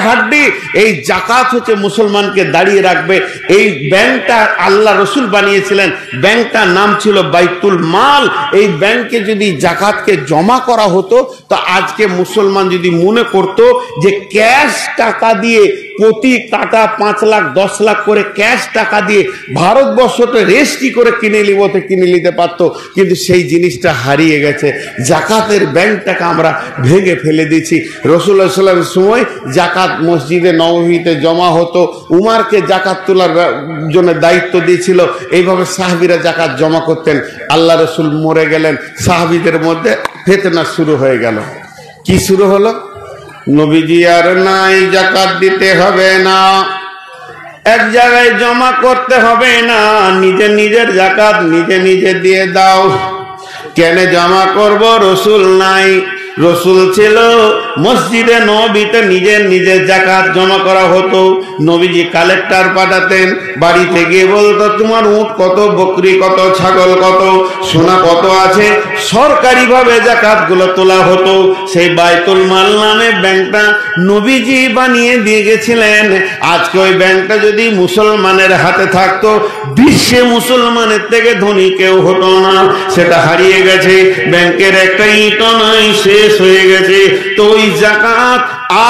হাড্ডি। এই যাকাত হচ্ছে মুসলমানকে দাঁড়িয়ে রাখবে। এই ব্যাংকটা আল্লাহ রসুল বানিয়েছিলেন, ব্যাংকটার নাম ছিল বাইতুল মাল। এই ব্যাংকে যদি যাকাতকে জমা করা হতো, তো আজকে মুসলমান যদি মনে করত যে ক্যাশ টাকা দিয়ে প্রতি কাটা 5 লাখ 10 লাখ করে ক্যাশ টাকা দিয়ে ভারতবর্ষতে রেজিস্ট্রি করে কিনে নিতে পারতো, কিন্তু সেই জিনিসটা হারিয়ে গেছে। জাকাতের ব্যাংকটাকে আমরা ভেঙে ফেলে দিয়েছি। রাসূলুল্লাহ সাল্লাল্লাহু আলাইহি ওয়াসাল্লামের সময় জাকাত মসজিদে নববীতে জমা হতো, উমারকে জাকাত তোলার জন্য দায়িত্ব দিয়েছিল। এইভাবে সাহাবীরা জাকাত জমা করতেন। আল্লাহ রাসূল মরে গেলেন, সাহাবীদের মধ্যে ফিতনা শুরু হয়ে গেল। কি শুরু হলো? নবীজি আর নাই, জাকাত দিতে হবে না, এক জায়গায় জমা করতে হবে না, নিজের জাকাত নিজে দিয়ে দাও। কেন জমা করব? রসুল নাই। রসুল ছিল মসজিদে নববীতে নিজের জাকাত জমা করা হতো। নবীজি কালেক্টর পাঠাতেন, বাড়িতে গিয়ে বলতো তোমার উট কত, বকরি কত, ছাগল কত, সোনা কত আছে। সরকারি ভাবে জাকাত গুলো তোলা হতো। সেই বাইতুল মাল নামে ব্যাংকটা নবীজি বানিয়ে দিয়ে গেছিলেন। আজকে ওই ব্যাংকটা যদি মুসলমানের হাতে থাকতো, বিশ্বে মুসলমানের থেকে ধনী কেউ হতো না। সেটা হারিয়ে গেছে, ব্যাংকের একটা ইটও নাই, শেষ হয়ে গেছে। তো ওই জাকাত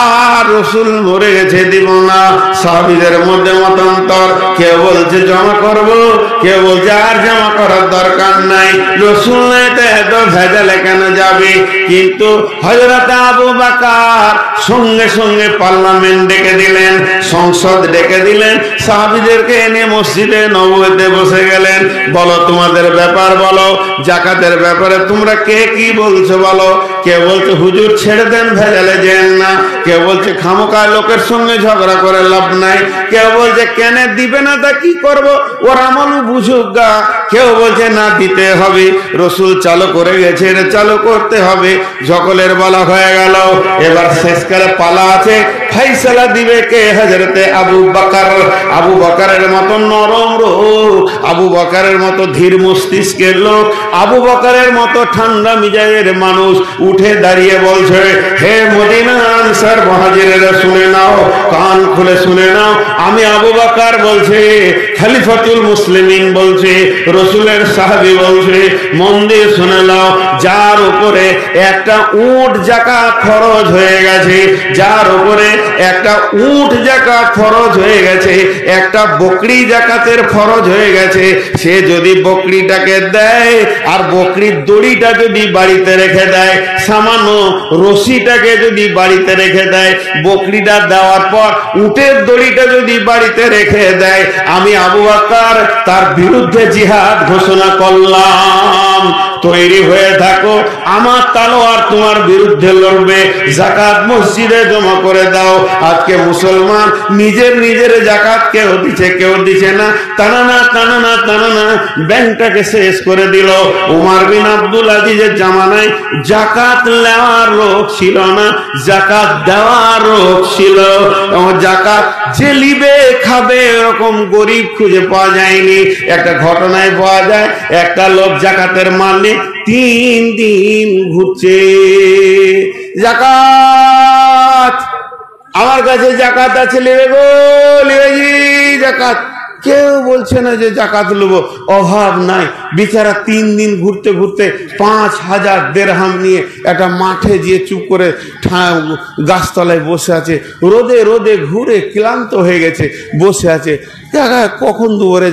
আর রসুল মরে গেছে, দিব না। সাহাবীদের মধ্যে মতান্তর, কেউ বলছে জমা করব, কেউ বলছে আর জমা করার দরকার নাই, রসুল নাই তো এত ভেজালে কেন যাবে। কিন্তু হযরত আবু বকর সঙ্গে সঙ্গে পার্লামেন্ট ডেকে দিলেন, সংসদ ডেকে দিলেন, সাহাবীদেরকে এনে মসজিদে নববীতে বসে গেলেন। বলো তোমাদের ব্যাপার, বলো জাকাতের ব্যাপারে তোমরা কে কি বলছো বলো। কেউ বলছে হুজুর ছেড়ে দেন, ভেজালে যেন না। কেউ বলছে খামোকা লোকের সঙ্গে ঝগড়া করে লাভ নাই। কেউ বলছে কেন দিবে না, তা কি করবো, ওর আমলও বুঝুক গা। কেউ বলছে না দিতে হবে, রসুল চালু করে গেছে, এটা চালু করতে হবে। সকলের বলা হয়ে গেল, এবার শেষকালে পালা আছে, ফাইসালা দিবে কে? হযরতে আবু বকর। আবু বকরের মতো নরম রূপ, আবু বকরের মতো ধীর মস্তিষ্কের লোক, আবু বকরের মতো ঠান্ডা মিজাজের মানুষ উঠে দাঁড়িয়ে বলছে, হে মদিনা আনসার মুহাজিরেরা শুনে নাও, কান খুলে শুনে নাও। আমি আবু বকর বলছে, খলিফাতুল মুসলিমিন বলছে, রসুলের সাহাবী বলছে, মন দিয়ে শুনে নাও। যার উপরে একটা উট জাকাত ফরজ হয়ে গেছে, যার উপরে একটা উট জাকাত ফরজ হয়ে গেছে, একটা বকরি জাকাতের ফরজ হয়ে গেছে, সে যদি বকরিটাকে দেয় আর বকরির দড়িটা যদি বাড়িতে রেখে দেয়, সামান্য রশিটাকে যদি বাড়িতে রেখে দেয়, বকরিটা দেওয়ার পর উটের দড়িটা যদি বাড়িতে রেখে দেয়, আমি আবু বকর তার বিরুদ্ধে জিহাদ ঘোষণা করলাম। তৈরি হয়ে থাকো, আমার তালোয়ার তোমার বিরুদ্ধে লড়বে। জাকাত মসজিদে জমা করে দাও। আজকে মুসলমান নিজের জাকাত কেউ দিচ্ছে না, টানা ব্যাংকটাকে শেষ করে দিল। উমর বিন আব্দুল আজিজের জামানায় জাকাত নেওয়ার লোক ছিল না, জাকাত দেওয়ার লোক ছিল। জাকাত যে লিবে খাবে এরকম গরিব খুঁজে পাওয়া যায়নি। একটা ঘটনায় পাওয়া যায়, একটা লোক জাকাতের মাল নিয়ে 3 দিন ঘুরছে, জাকাত আমার কাছে জাকাত আছে, নেবে গো, নেবে জাকাত। কেউ বলছে না যে জাকাত নেবো, অভাব নাই। বেচারা 3 দিন ঘুরতে ঘুরতে 5000 দিরহাম নিয়ে একটা মাঠে গিয়ে চুপ করে গাছতলায় বসে আছে। রোদে ঘুরে ক্লান্ত হয়ে গেছে, বসে আছে। কখন দুপুরে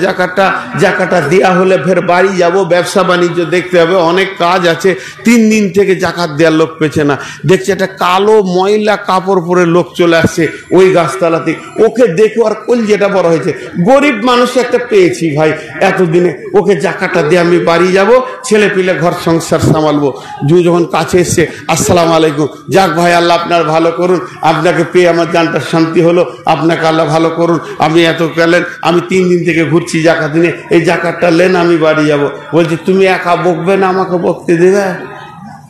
জাকাতটা দেয়া হলে ফের বাড়ি যাব, ব্যবসা বাণিজ্য দেখতে হবে, অনেক কাজ আছে। 3 দিন থেকে জাকাত দেওয়ার লোক পেছে না। দেখছে একটা কালো ময়লা কাপড় পরে লোক চলে আসছে ওই গাছতলাতে। ওকে দেখো আর কলজেটা বড় হয়েছে, গরিব মানুষ একটা পেয়েছি ভাই এতদিনে, ওকে জাকাতটা দিয়ে আমি বাড়ি যাব, ছেলে পিলে ঘর সংসার সামালবো। যখন কাছে এসছে, আসসালামু আলাইকুম। যাক ভাই, আল্লাহ আপনার ভালো করুন, আপনাকে পেয়ে আমার জানটা শান্তি হলো, আপনাকে আল্লাহ ভালো করুন। আমি এত গেলেন, আমি 3 দিন থেকে ঘুরছি জাকাত দিনে, এই জাকাতটা লেন, আমি বাড়ি যাব। বলছি তুমি একা বকবে না, আমাকে বকতে দেবে?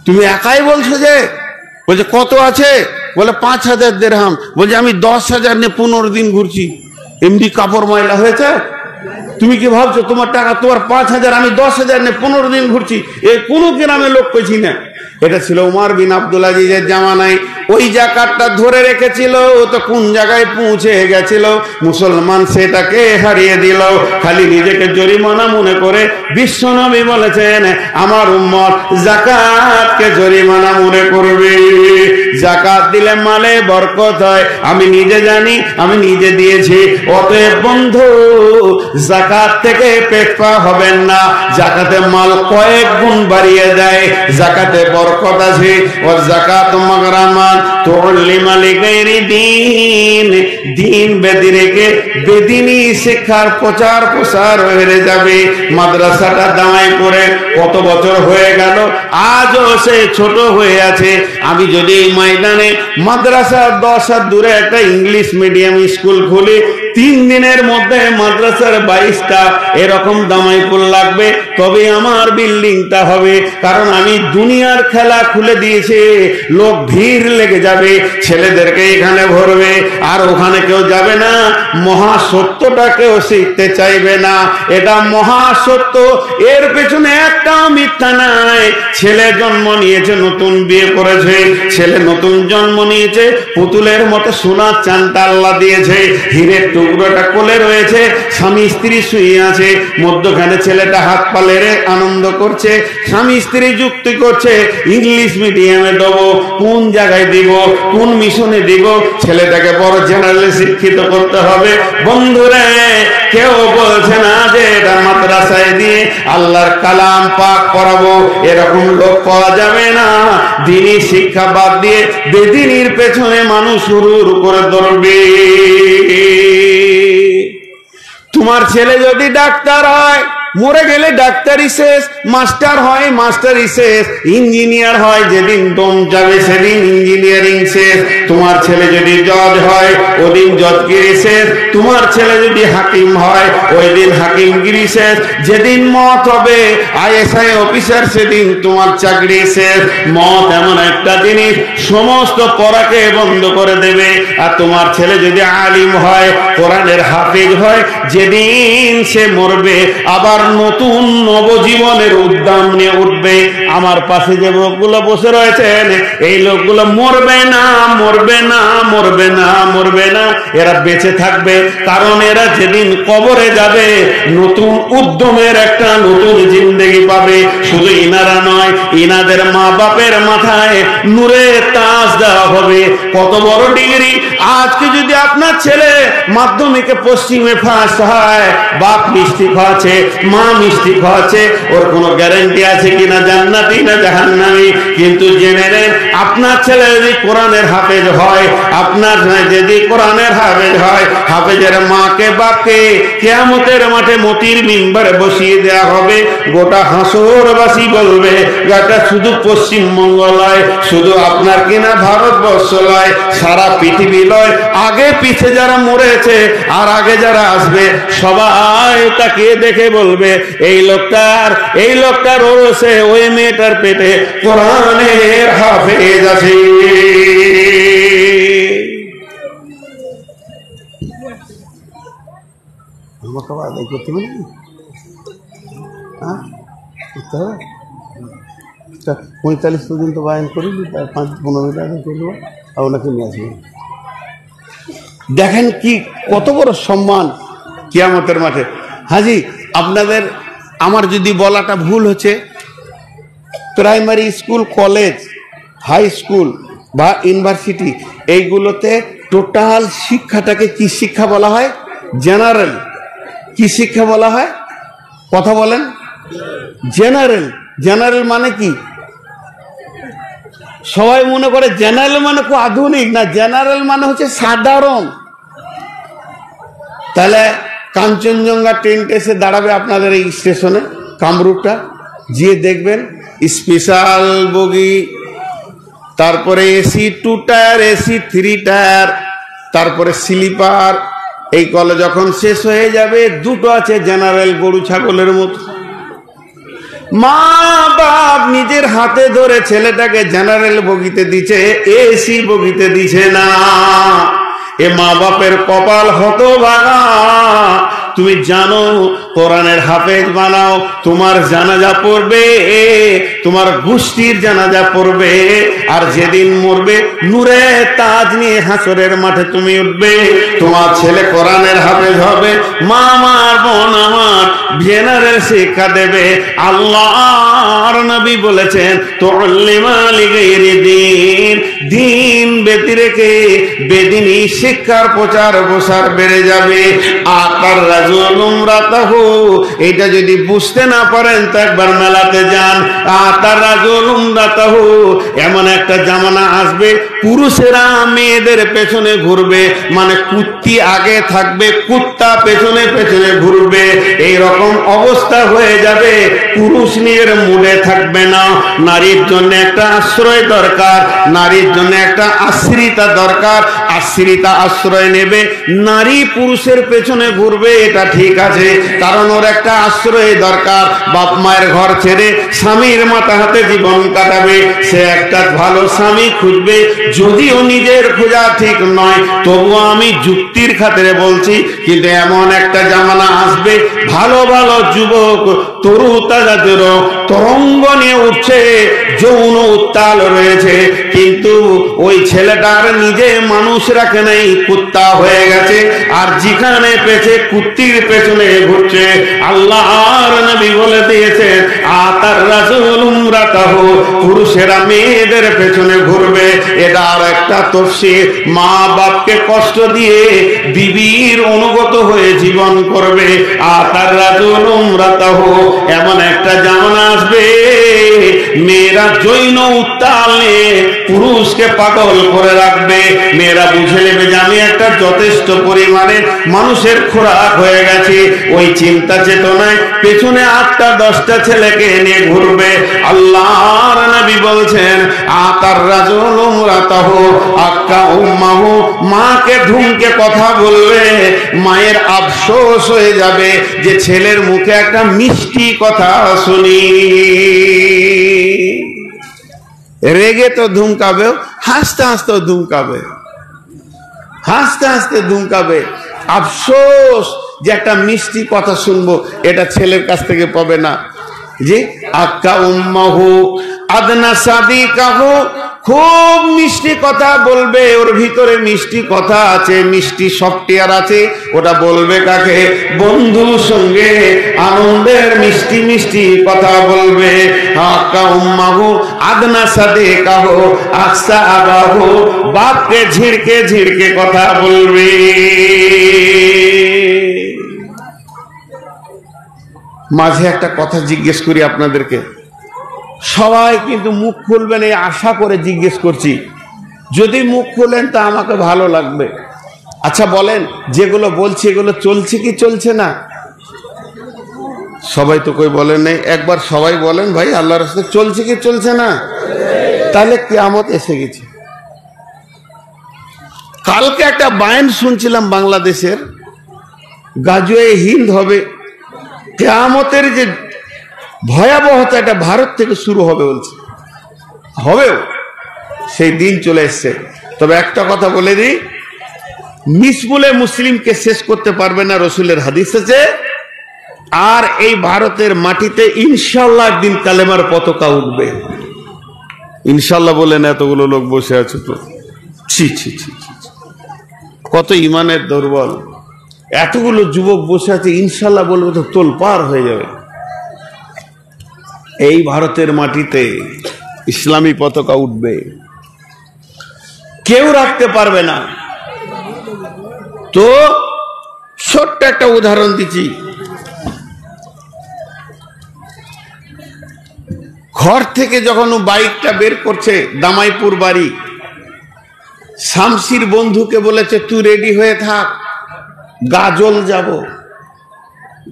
তুমি একাই বলছো যে? বলছে কত আছে? বলে 5000 দিরহাম। বলছে আমি 10,000 নিয়ে 15 দিন ঘুরছি, এমনি কাপড় ময়লা হয়েছে? তুমি কি ভাবছো তোমার টাকা, তোমার 5000, আমি 10,000 নিয়ে 15 দিন ঘুরছি, এই কোনো গ্রামে লোক পেয়েছি না। এটা ছিল উমর বিন আব্দুল আজিজের জামানায়। ওই জাকাতটা ধরে রেখেছিল, তো কোন জায়গায় পৌঁছে গেছিল, মুসলমান সেটাকে হারিয়ে দিল। খালি নিজেকে জরিমানা মনে করে বিশ্বনবী বলেছেন আমার উম্মত যাকাতকে জরিমানা মনে করবে। যাকাত দিলে মালে বরকত হয়, আমি নিজে জানি, আমি নিজে দিয়েছি। অতএব বন্ধু, যাকাত থেকে পেট পা হবেন না। যাকাতে মাল কয়েক গুণ বাড়িয়ে দেয়, যাকাতে বরকত আছে। ও যাকাত মাগরামান তুল্লি মালিকাইরি দিন, দিন বেদি রেখে বেদিনী শিক্ষার প্রচার প্রসার হয়ে যাবে। মাদ্রাসাটা দামাই করে কত বছর হয়ে গেল, আজও সে ছোট হয়ে আছে। আমি যদি এই ময়দানে মাদ্রাসা 10 হাত দূরে একটা ইংলিশ মিডিয়াম স্কুল খুলি, 3 দিনের মধ্যে মাদ্রাসার 22টা এরকম দামাইপুর লাগবে, তবে আমার বিল্ডিংটা হবে। কারণ আমি দুনিয়ার খেলা খুলে দিয়েছি, লোক ভিড় লেগে যাবে, ছেলেদেরকে এখানে ভরবে, আর ওখানে কেউ যাবে না। মহাসত্যটা কেউ শিখতে চাইবে না, এটা মহাসত্য। এর পেছনে একটা মিথ্যা নাই। ছেলে জন্ম নিয়েছে, নতুন বিয়ে করেছে, ছেলে নতুন জন্ম নিয়েছে, পুতুলের মতো সোনার চানটা আল্লাহ দিয়েছে, হীরের টুকরোটা কোলে রয়েছে, স্বামী স্ত্রী শুয়ে আছে, মধ্যখানে ছেলেটা হাত পা লেড়ে আনন্দ করছে, স্বামী স্ত্রী যুক্তি করছে ইংলিশ মিডিয়ামে দেবো, কোন জায়গায় দিব, কোন মিশনে দিব, ছেলেটাকে বড় জেনারেলে শিক্ষিত করতে হবে। বন্ধুরে, কেউ বলছে না যে এটা মাদ্রাসায় দিয়ে আল্লাহর কালাম পাক করাবো, এরকম লোক পাওয়া যাবে না। দ্বীনি শিক্ষা বাদ দিয়ে বেদিনীর পেছনে মানুষ হুড় করে দৌড়বে। তোমার ছেলে যদি ডাক্তার হয়, মরে গেলে ডাক্তারি শেষ, মাস্টার হয় মাস্টারি শেষ, ইঞ্জিনিয়ার হয় যেদিন দম যাবে সেদিন ইঞ্জিনিয়ারিং শেষ। তোমার ছেলে যদি জজ হয়, ওদিন জজগিরি শেষ। তোমার ছেলে যদি হাকিম হয়, ওই দিন হাকিমগিরি শেষ। যেদিন মত হবে ISI অফিসার, সেদিন তোমার চাকরি শেষ। মত এমন একটা জিনিস, সমস্ত পড়াকে বন্ধ করে দেবে। আর তোমার ছেলে যদি আলিম হয়, কোরআনের হাফেজ হয়, যেদিন সে মরবে আবার নতুন নবজীবনের উদ্যম নিয়ে উঠবে। আমার পাশে যে লোকগুলো বসে রয়েছেন, এই লোকগুলো মরবে না, মরবে না, মরবে না, মরবে না, এরা বেঁচে থাকবে। কারণ এরা যেদিন কবরে যাবে, নতুন উদ্যমের একটা নতুন জিন্দেগি পাবে। শুধু ইনারা নয়, ইনাদের মা বাপের মাথায় নূরের তাজ দেওয়া হবে। কত বড় ডিগ্রি! আজকে যদি আপনার ছেলে মাধ্যমিকে পশ্চিমে ফার্স্ট হয়, বাপ মিষ্টি খাওয়াচ্ছে, মা মিষ্টি খাওয়াচ্ছে, ওর কোনো গ্যারান্টি আছে কিনা জান্নাতি না জাহান্নামী? কিন্তু জেনে নেন, আপনার ছেলে যদি কোরআনের হাফেজ হয়, আপনার যদি কোরআনের হাফেজ হয়, হাফেজের মাকে বাপকে কিয়ামতের মাঠে মতির মিম্বারে বসিয়ে দেওয়া হবে। গোটা হাসরবাসী বলবে, এটা শুধু পশ্চিমবঙ্গ নয়, শুধু আপনার কিনা ভারতবর্ষ নয়, সারা পৃথিবী নয়। আগে পিছে যারা মরেছে আর আগে যারা আসবে, সবাই তাকে দেখে বলবে এই লোকটার ওরসে ওই মেয়েটার পেটে কোরআনের হাফেজ আছে। আমাকে আদায় করতে পারি, 45 পর্যন্ত বায়ান করিনি, 5-15 মিনিট আগে করবো, আর ওনাকে নিয়ে আসবো। দেখেন কি কত বড় সম্মান কিয়ামতের মাঠে। হাজি, আপনাদের আমার যদি বলাটা ভুল হচ্ছে, primary school, college, high school বা ইউনিভার্সিটি, এইগুলোতে টোটাল শিক্ষাটাকে কি শিক্ষা বলা হয়? জেনারেল। কি শিক্ষা বলা হয়? কথা বলেন। জেনারেল। জেনারেল মানে কি? সবাই মনে করে জেনারেল মানে খুব আধুনিক, না, জেনারেল মানে হচ্ছে সাধারণ। তাহলে কাঞ্চনজঙ্ঘা ট্রেন এসে দাঁড়াবে আপনাদের এই স্টেশনে, কামরূপটা, গিয়ে দেখবেন স্পেশাল বগি, তারপরে AC 2 টায়ার, AC 3 টায়ার, তারপরে স্লিপার। এই কলে যখন শেষ হয়ে যাবে, দুটো আছে জেনারেল, গরু ছাগলের মতো। মা বাপ নিজের হাতে ধরে ছেলেটাকে জেনারেল বগিতে দিচ্ছে, AC বগিতে দিছে না। এ মা বাপের কপাল হতভাগা। তুমি জানো কোরআনের হাফেজ বানাও, তোমার জানাজা পড়বে, তোমার গোষ্ঠীর জানাজা পড়বে, আর যেদিন মরবে নূরে তাজ নিয়ে হাসরের মাঠে তুমি উঠবে। তোমার ছেলে কোরআনের হাফেজ হবে, মা আমার, বোন আমার জেনারেল শিক্ষা দেবে। আল্লাহর নবী বলেছেন তুআল্লিমা লিগাইরি দ্বীন, দ্বীন ব্যতি রেখে বেদিনী শিক্ষার প্রচার প্রসার বেড়ে যাবে। আতার রাজুল উমরাতাহু, এটা যদি বুঝতে না পারেন তো একবার মেলাতে যান। আতার রাজুল উমরাতাহু, এমন একটা জামানা আসবে পুরুষেরা মেয়েদের পেছনে ঘুরবে, মানে কুত্তি আগে থাকবে, কুত্তা পেছনে পেছনে ঘুরবে, এই রকম অবস্থা হয়ে যাবে। পুরুষ নিজের মুডে থাকবে না। নারীর জন্য একটা আশ্রয় দরকার, নারীর জন্য একটা আশ্রিতা দরকার, আশ্রিতা আশ্রয় নেবে। নারী পুরুষের পেছনে ঘুরবে এটা ঠিক আছে, কারণ ওর একটা আশ্রয় দরকার। বাপ মায়ের ঘর ছেড়ে স্বামীর মাথা হাতে জীবন কাটাবে, সে একটা ভালো স্বামী খুঁজবে। যদিও নিজের খোঁজা ঠিক নয়, তবুও আমি যুক্তির খাতিরে বলছি, কিন্তু এমন একটা জামানা আসবে ভালো ভালো যুবক তরু তাজাদেরও তরঙ্গ নিয়ে উঠছে, যৌন উত্তাল রয়েছে, কিন্তু ওই ছেলেটার নিজে মানুষ রাখে নাই, কুত্তা হয়ে গেছে, আর যেখানে পেছে কুত্তির পেছনে ঘুরছে। আল্লাহর নবী বলে দিয়েছেন আতার রাসূল উমরাতাহু, পুরুষেরা মেয়েদের পেছনে ঘুরবে। এটা আর একটা তফসির, মা বাপকে কষ্ট দিয়ে বিবির অনুগত হয়ে জীবন করবে। আতার রাসূল উমরাতাহু, এমন একটা জামানা আসবে মেয়েরা জৈন উত্তালে পুরুষকে পাগল করে রাখবে। মেয়েরা বুঝে নেবে যে আমি একটা যথেষ্ট পরিমাণে মানুষের খোরাক হয়ে গেছে, ওই চিন্তা চেতনায় পেছনে 8টা 10টা ছেলেকে নিয়ে ঘুরবে। আল্লাহর নবী বলছেন আতার রাজুল উমরাতাহু আক্কা উম্মাহু, মাকে ধুমকে কথা বলবে, মায়ের আফসোস হয়ে যাবে যে ছেলের মুখে একটা মিষ্টি কথা শুনি। রেগে তো ধুমকাবে, হাসতে হাসতে ধুমকাবে, হাসতে হাসতে ধুমকাবে। আফসোস যে একটা মিষ্টি কথা শুনবো, এটা ছেলের কাছ থেকে পাবে না। যে আক্কা উম্মাহু আদনা সাদিকাহু, খুব মিষ্টি কথা বলবে, ওর ভিতরে মিষ্টি কথা আছে, মিষ্টি সফটওয়্যার আছে, ওটা বলবে কাকে? বন্ধুর সঙ্গে আনন্দের মিষ্টি মিষ্টি কথা বলবে। আক্কা উম্মাহু আদনা সাদিকাহু আকসা আবাহু, বাপকে ঝিড়কে ঝিড়কে কথা বলবে। মাঝে একটা কথা জিজ্ঞেস করি আপনাদেরকে, সবাই কিন্তু মুখ খুলবেন এই আশা করে জিজ্ঞেস করছি, যদি মুখ খুলেন তা আমাকে ভালো লাগবে। আচ্ছা বলেন, যেগুলো বলছি এগুলো চলছে কি চলছে না? সবাই তো কই বলেন নাই, একবার সবাই বলেন ভাই আল্লাহর রাস্তায় চলছে কি চলছে না? তাহলে কিয়ামত এসে গেছে। কালকে একটা বায়ান শুনছিলাম বাংলাদেশের, গাজওয়ে হিন্দ হবে, কিয়ামতের যে ভয়াবহতা এটা ভারত থেকে শুরু হবে বলছে, হবেও, সেই দিন চলে এসছে। তবে একটা কথা বলে দিই, মিসবুলে মুসলিমকে শেষ করতে পারবে না, রসুলের হাদিস আছে। আর এই ভারতের মাটিতে ইনশাল্লাহ একদিন কালেমার পতাকা উঠবে, ইনশাল্লাহ বলে না। এতগুলো লোক বসে আছে তো, ছি ছি ছি, কত ইমানের দুর্বল। এতগুলো যুবক বসে আছে, ইনশাল্লাহ বলবে তো তোলপার হয়ে যাবে। এই ভারতের মাটিতে ইসলামী পতাকা উঠবে, কেউ রাখতে পারবে না। তো ছোট্ট একটা উদাহরণ দিচ্ছি, ঘর থেকে যখন ও বাইকটা বের করছে, দামাইপুর বাড়ি, শামসির বন্ধুকে বলেছে তুই রেডি হয়ে থাক, গাজল যাব।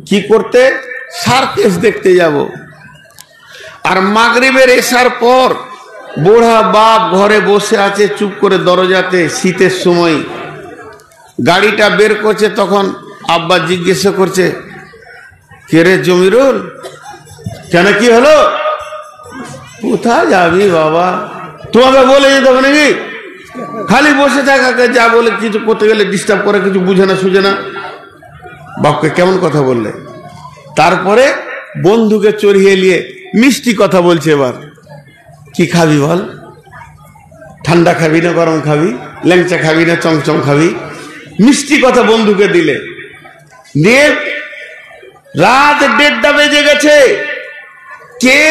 কি করতে? সার্কেস দেখতে যাব। আর মাগরিবের এসার পর বুড়া বাপ ঘরে বসে আছে চুপ করে দরজাতে, শীতের সময় গাড়িটা বের করছে, তখন আব্বা জিজ্ঞেস করছে, কে রে জমিরুল, কেন কি হলো? কোথায় যাবি বাবা? তোমাকে বলে যেতে হবে নাকি? খালি বসে থাকা, যা বলে কিছু করতে গেলে ডিস্টার্ব করে, কিছু বুঝে না সুঝে না। বাপকে কেমন কথা বললে। তারপরে বন্ধুকে চড়িয়ে নিয়ে মিষ্টি কথা বলছে। এবার কি খাবি বল, ঠান্ডা খাবি না গরম খাবি, ল্যাংচা খাবি না চমচম খাবি, মিষ্টি কথা বন্ধুকে দিলে। দিয়ে রাত 1:30টা বেজে গেছে, কে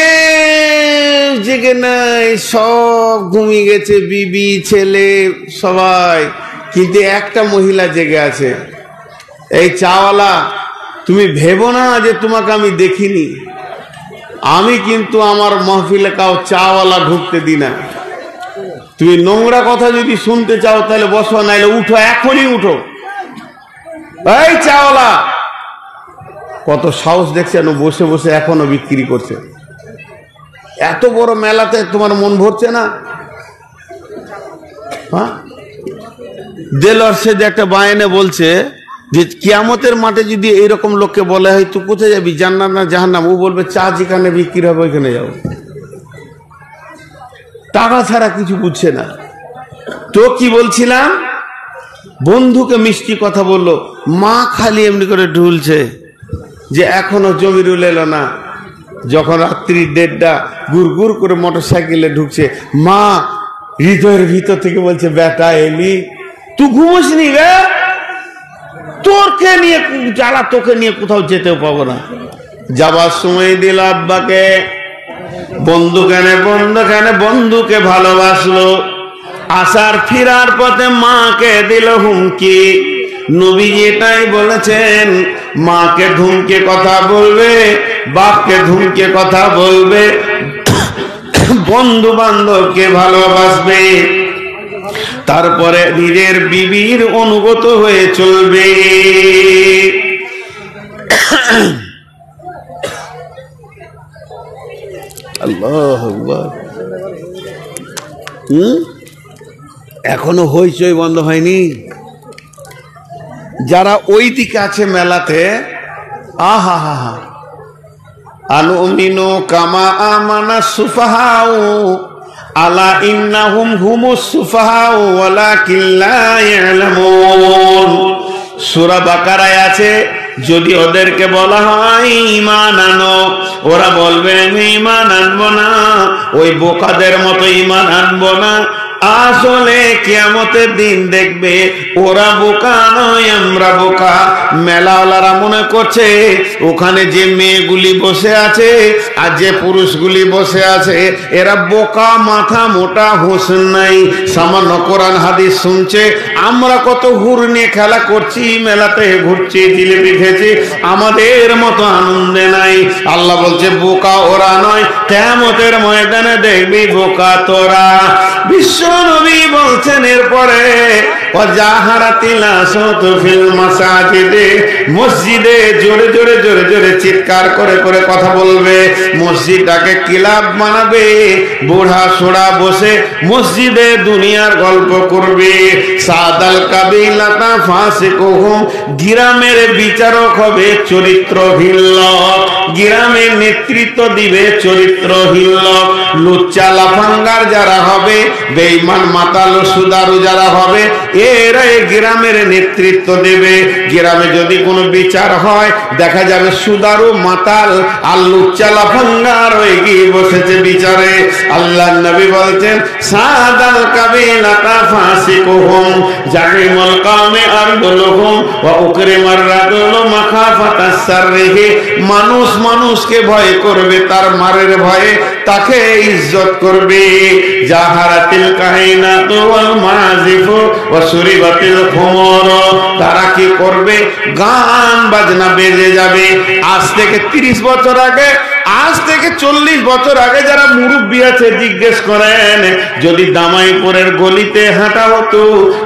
জেগে নাই, সব ঘুমিয়ে গেছে, বিবি ছেলে সবাই, কিন্তু একটা মহিলা জেগে আছে। এই চাওয়ালা, তুমি ভেবো না যে তোমাকে আমি দেখিনি, আমি কিন্তু আমার মাহফিলে কাউ চাওয়ালা ঢুকতে দি না। তুমি নোংরা কথা যদি শুনতে চাও তাহলে বসো, নাইলে উঠো, এখনই উঠো। এই চাওয়ালা, কত সাহস দেখছেন, বসে বসে এখনো বিক্রি করছে। এত বড় মেলাতে তোমার মন ভরছে না? হ্যাঁ, দেলোয়ার সে যে একটা বায়ানে বলছে যে কিয়ামতের মাঠে যদি এইরকম লোককে বলা হয় তুই কোথায় যাবি, জান্নাত না জাহান্নাম, ও বলবে চা যেখানে বিক্রি হবে ওইখানে যাবো। টাকা ছাড়া কিছু বুঝছে না। তো কি বলছিলাম, বন্ধুকে মিষ্টি কথা বললো, মা খালি এমনি করে ঢুলছে যে এখনো জমিরুল এলো না। যখন রাত্রি 1:30টা গুড় গুড় করে মোটর সাইকেলে ঢুকছে, মা হৃদয়ের ভিতর থেকে বলছে বেটা এলি, তুই ঘুমোসনি রে, তোরকে নিয়ে জ্বালা, তোকে নিয়ে কোথাও যেতেও পাবো না। যাবার সময় দিল আব্বাকে, বন্ধু কেন বন্ধুকে ভালোবাসলো। আসার ফিরার পথে মাকে দিল হুমকি। নবীজি এটাই বলেছেন, মাকে ধুমকে কথা বলবে, বাপকে ধুমকে কথা বলবে, বন্ধু বান্ধবকে ভালোবাসবে, তারপরে নিজের বিবির অনুগত হয়ে চলবে। আল্লাহ আল্লাহ। এখনো হইচই বন্ধ হয়নি। যারা ওই দিকে আছে মেলাতে, আহা হা হা, আনুমিনু কামা আমানা সুফাহাউ আলা ইন্নাহুম হুমুস সুফাহাউ ওয়ালাকিন লা ইয়ালামুন। সূরা বাকারায় আছে, যদি ওদেরকে বলা হয় ঈমান আনো, ওরা বলবে আমি ঈমান আনবো না, ওই বোকাদের মতো ঈমান আনবো না। আসলে কিয়ামতের দিন দেখবে ওরা বোকা নয়, আমরা বোকা। মেলাওয়ালারা মনে করছে ওখানে যে মেয়েগুলি বসে আছে আর যে পুরুষগুলি বসে আছে এরা বোকা, মাথা মোটা, হুঁশ নাই, সামান্য কোরআন হাদিস শুনছে। আমরা কত হুর নিয়ে খেলা করছি, মেলাতে ঘুরছি, জিলিপি খেয়েছি, আমাদের মতো আনন্দে নাই। আল্লাহ বলছে বোকা ওরা নয়, কিয়ামতের ময়দানে দেখবি বোকা তোরা। বিশ্ব নবী বলছেন এরপরে, মসজিদে জোরে জোরে জোরে জোরে চিৎকার করে করে কথা বলবে, মসজিদটাকে ক্লাব বানাবে, বুড়া সোড়া বসে মসজিদে দুনিয়ার গল্প করবে। সাদাল কাবিলাতা ফাসিকুহুম, গ্রামের বিচারক হবে চরিত্রহীন লোক, গ্রামের নেতৃত্ব দিবে চরিত্রহীন লোক। লুচ্চা লাফাঙ্গার যারা হবে, বেঈমান মাতাল সুদারু যারা হবে, এরা গ্রামের নেতৃত্ব দেবে। গ্রামে যদি কোনো বিচার হয় দেখা যাবে সুদারু মাতাল আর লুচ্চা লাফাঙ্গার হয়ে গিয়ে বসেছে বিচারে। আল্লাহ নবী বলছেন সাদাল কাবিলাতা ফাসিকুহুম জাহিমুল কওমে আরদুলুহুম ওয়া উকরিমার রাজুলু মাখাফাতাস সাররিহি। মানুষ মানুষকে ভয় করবে, তার মারের ভয়ে তাকে ইজ্জত করবে। জাহারাতিল কাহিনাতু ওয়াল মাযিফু ওয়া সুরিবাতিল খুমুর। তারা কি করবে, গান বাজনা বেজে যাবে। আজ থেকে 30 বছর আগে, আজ থেকে 40 বছর আগে যারা মুরব্বী আছে জিজ্ঞেস করেন, যদি দামাইপুরের গলিতে হাঁটা হতো,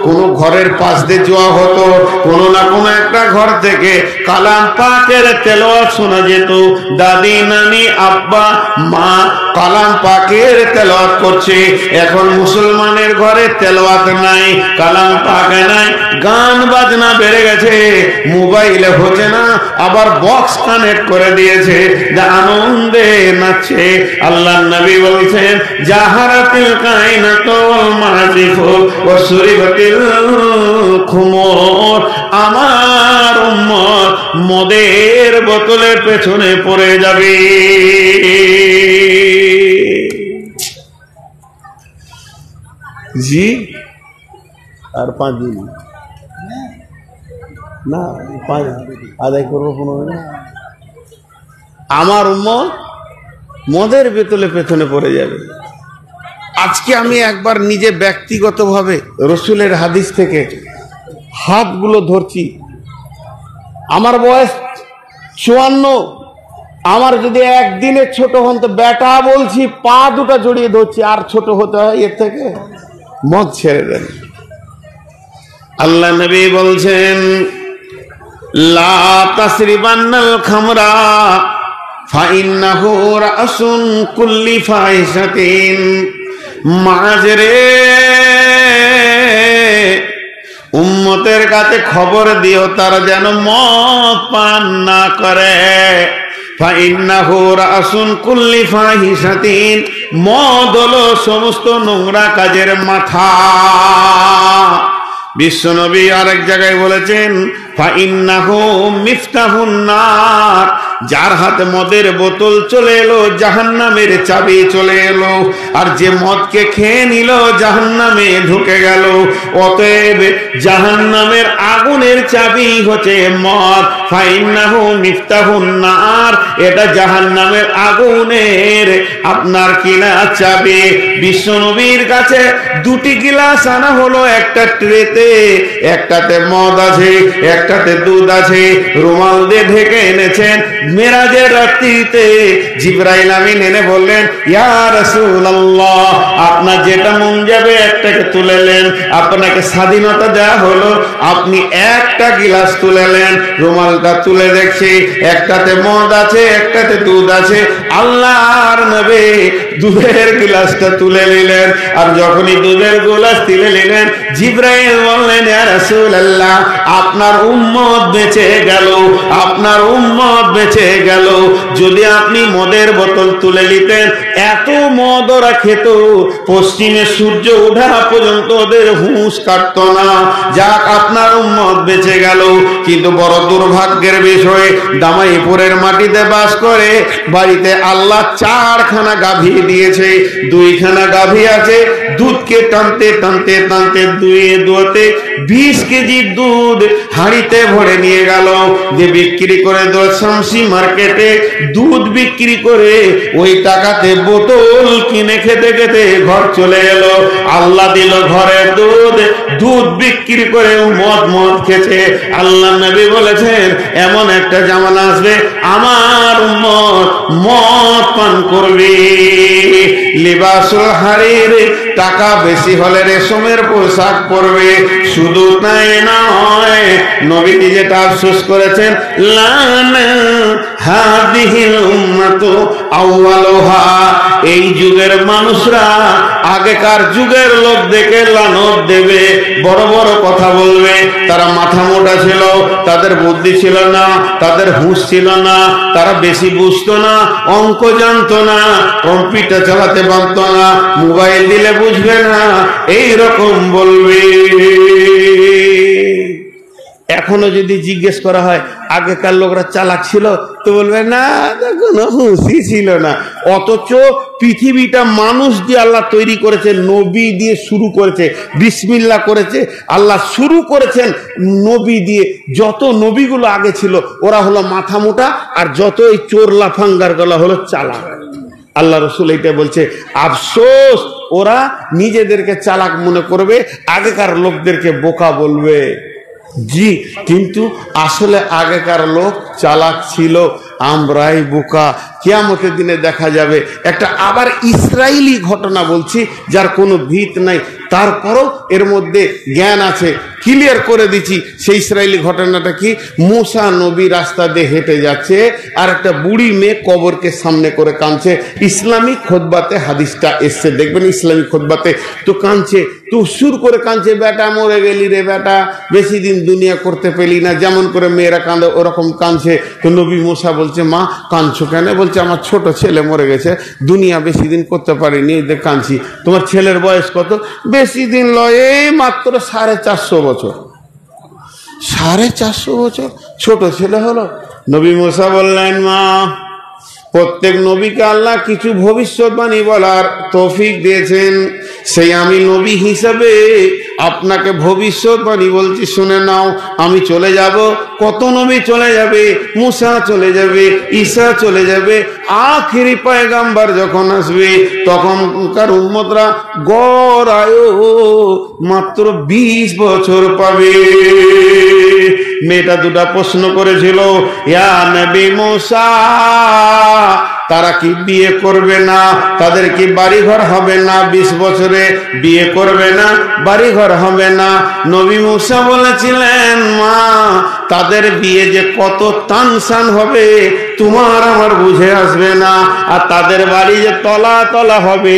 কোন ঘরের পাশ দিয়ে যাওয়া হতো, কোন না কোন একটা ঘর থেকে কালাম পাকের তেলাওয়াত শোনা যেত। দাদি নানি আব্বা মা কালাম পাকের তেলাওয়াত করছে। এখন মুসলমানের ঘরে তেলাওয়াত নাই, কালাম পাক নাই, গান বাজনা বেড়ে গেছে, মোবাইলে হচ্ছে না, আবার বক্স কানেক্ট করে দিয়েছে। জানো আনন্দে নাচে। আল্লাহ নবী বলছেন জাহারাতিল কায়নাতু ওয়াল মাজিফু ওয়া সুরিবাতিল খুমুর, আমার উম্মত মদের বোতলের পেছনে পড়ে যাবে। জি আর 5 দিন না, আদায় করবো 15 দিন। আমার উম্মত মদের বোতলে পেছনে পড়ে যাবে। আজকে আমি একবার নিজে ব্যক্তিগতভাবে রসুলের হাদিস থেকে হাতগুলো ধরছি। আমার বয়স 54, আমার যদি একদিনে ছোট হন তো বেটা বলছি পা দুটা জড়িয়ে ধরছি, আর ছোট হতে হয় এর থেকে? মদ ছেড়ে দেন। আল্লাহ নবী বলছেন লা তাসরিবান্নাল খামরা ফাইন্নাহু রাসুন কুল্লি ফাহিশাতিন। মাঝরে উম্মতের কাছে খবর দিও তারা যেন মদ পান না করে। ফাইন্নাহু রাসুন কুল্লি ফাহিশাতিন, মদ হলো সমস্ত নোংরা কাজের মাথা। বিশ্বনবী আরেক জায়গায় বলেছেন ফাইন্নাহু মিফতাহুন নার, যার হাতে মদের বোতল চলে এলো জাহান্নামের চাবি চলে এলো, আর যে মদকে খেয়ে নিল জাহান্নামে ঢুকে গেল। অতএব জাহান্নামের আগুনের চাবি হচ্ছে মদ। ফাইন্নাহু মিফতাহুন নার, এটা জাহান্নামের আগুনের আপনার কিনা চাবি। বিশ্বনবীর কাছে 2টি গিলাস আনা হলো, একটা ট্রেতে, একটাতে মদ আছে, একটাতে দুধ আছে, রুমাল দিয়ে ঢেকে এনেছেন। মেরাজের রাত্রিতে জিবরাইল আমিন এনে বললেন ইয়া রাসূলুল্লাহ, আপনার যেটা মন যাবে একটাকে তুলে নেন, আপনাকে স্বাধীনতা দেওয়া হলো, আপনি একটা গিলাস তুলে নেন। রুমালটা তুলে দেখছি একটাতে মদ আছে, একটাতে দুধ আছে। আল্লাহর নবী দুধের গিলাসটা তুলে নিলেন, আর যখনই দুধের গিলাস তুলে নিলেন জিবরাইল বললেন ইয়া রাসূলুল্লাহ, আপনার উম্মত বেঁচে গেল, আপনার উম্মত বেঁচে গেল। যদি আপনি মদের বোতল তুলে নিতেন, এত মদ ওরা খেত পশ্চিমে সূর্য ওঠা পর্যন্ত ওদের হুঁশ কাটতো না। যাক, আপনার উম্মত বেঁচে গেল। কিন্তু বড় দুর্ভাগ্যের বিষয়, দামাইপুরের মাটিতে বাস করে, বাড়িতে আল্লাহ 4খানা গাভী দিয়েছে, 2খানা গাভী আছে। দুধকে টানতে টানতে টানতে দুধে 20 কেজি দুধ হাঁড়িতে ভরে নিয়ে গেল, যে বিক্রি করে শামসি মার্কেটে দুধ বিক্রি করে ওই টাকাতে বোতল কিনে খেতে খেতে ঘর চলে এলো। আল্লাহ দিল ঘরে দুধ, দুধ বিক্রি করে মদ খেছে। আল্লাহ নবী বলেছেন এমন একটা জামানা আসবে আমার উম্মত মদ পান করবে। লিবাসুল হারির, টাকা বেশি হলে রেশমের পোশাক পরবে। শুধু তাই নয়, নবীজি যেটা আফসোস করেছেন লানা হাদিহিল উম্মাতু আউয়ালুহা, এই যুগের মানুষরা আগেকার যুগের লোক দেখে লানত দেবে, বড় বড় কথা বলবে। তারা মাথা মোটা ছিল, তাদের বুদ্ধি ছিল না, তাদের হুঁশ ছিল না, তারা বেশি বুঝতো না, অঙ্ক জানতো না, কম্পিউটার চালাতে পারতো না, মোবাইল দিলে বুঝবে না, এই রকম বলবে। এখনো যদি জিজ্ঞেস করা হয় আগেকার লোকরা চালাক ছিল, তো বলবে না, কোনো হুঁশই ছিল না। অথচ পৃথিবীটা মানুষ দিয়ে আল্লাহ তৈরি করেছে, নবী দিয়ে শুরু করেছে, বিসমিল্লাহ করেছে আল্লাহ, শুরু করেছেন নবী দিয়ে। যত নবীগুলো আগে ছিল ওরা হলো মাথা মোটা, আর যত এই চোর লাফাঙ্গার গুলো হলো চালাক। আল্লাহ রসুল এইটা বলছে, আফসোস ওরা নিজেদেরকে চালাক মনে করবে, আগেকার লোকদেরকে বোকা বলবে। জি, কিন্তু আসলে আগেকার লোক চালাক ছিল, আমরাই বোকা। কিয়ামতের দিনে দেখা যাবে। একটা আবার ইসরায়েলি ঘটনা বলছি, যার কোনো ভিত নাই, তারপরও এর মধ্যে জ্ঞান আছে, ক্লিয়ার করে দিচ্ছি। সেই ইসরায়েলি ঘটনাটা কি, মুসা নবী রাস্তা দিয়ে হেঁটে যাচ্ছে, আর একটা বুড়ি মেয়ে কবরকে সামনে করে কাঁদছে। ইসলামিক খুতবাতে হাদিসটা এসছে, দেখবেন ইসলামিক খুতবাতে। তো কাঁদছে, তো সুর করে কাঁদছে, বেটা মরে গেলি রে বেটা, বেশি দিন দুনিয়া করতে পেলি না, যেমন করে মেয়েরা কাঁদে ওরকম কাঁদছে। তো নবী মুসা বলছে, মা কাঁদছো কেন? বলছে বলছে আমার ছোট ছেলে মরে গেছে, দুনিয়া বেশি দিন করতে পারিনি, কাঁদছি। তোমার ছেলের বয়স কত? বেশি দিন লয়, এই মাত্র 450 বছর। 450 বছর ছোট ছেলে হলো। নবী মুসা বললেন, মা, প্রত্যেক নবীকে আল্লাহ কিছু ভবিষ্যৎবাণী বলার তৌফিক দিয়েছেন, সেই আমি নবী হিসাবে আপনাকে ভবিষ্যৎবাণী বলছি, শুনে নাও। আমি চলে যাব, কত নবী চলে যাবে, মুসা চলে যাবে, ঈসা চলে যাবে, আখিরি পয়গাম্বার যখন আসবে তখনকার উম্মতরা গড় আয়ু মাত্র 20 বছর পাবে। মেয়েটা দুটা প্রশ্ন করেছিল, ইয়া নবী মুসা, তারা কি বিয়ে করবে না? তাদের কি বাড়িঘর হবে না? 20 বছরে বিয়ে করবে না, বাড়িঘর হবে না? নবী মুসা বলেছিলেন, মা, তাদের বিয়ে যে কত তানসান হবে তোমার আমার বুঝে আসবে না, আর তাদের বাড়ি যে তলা তলা হবে,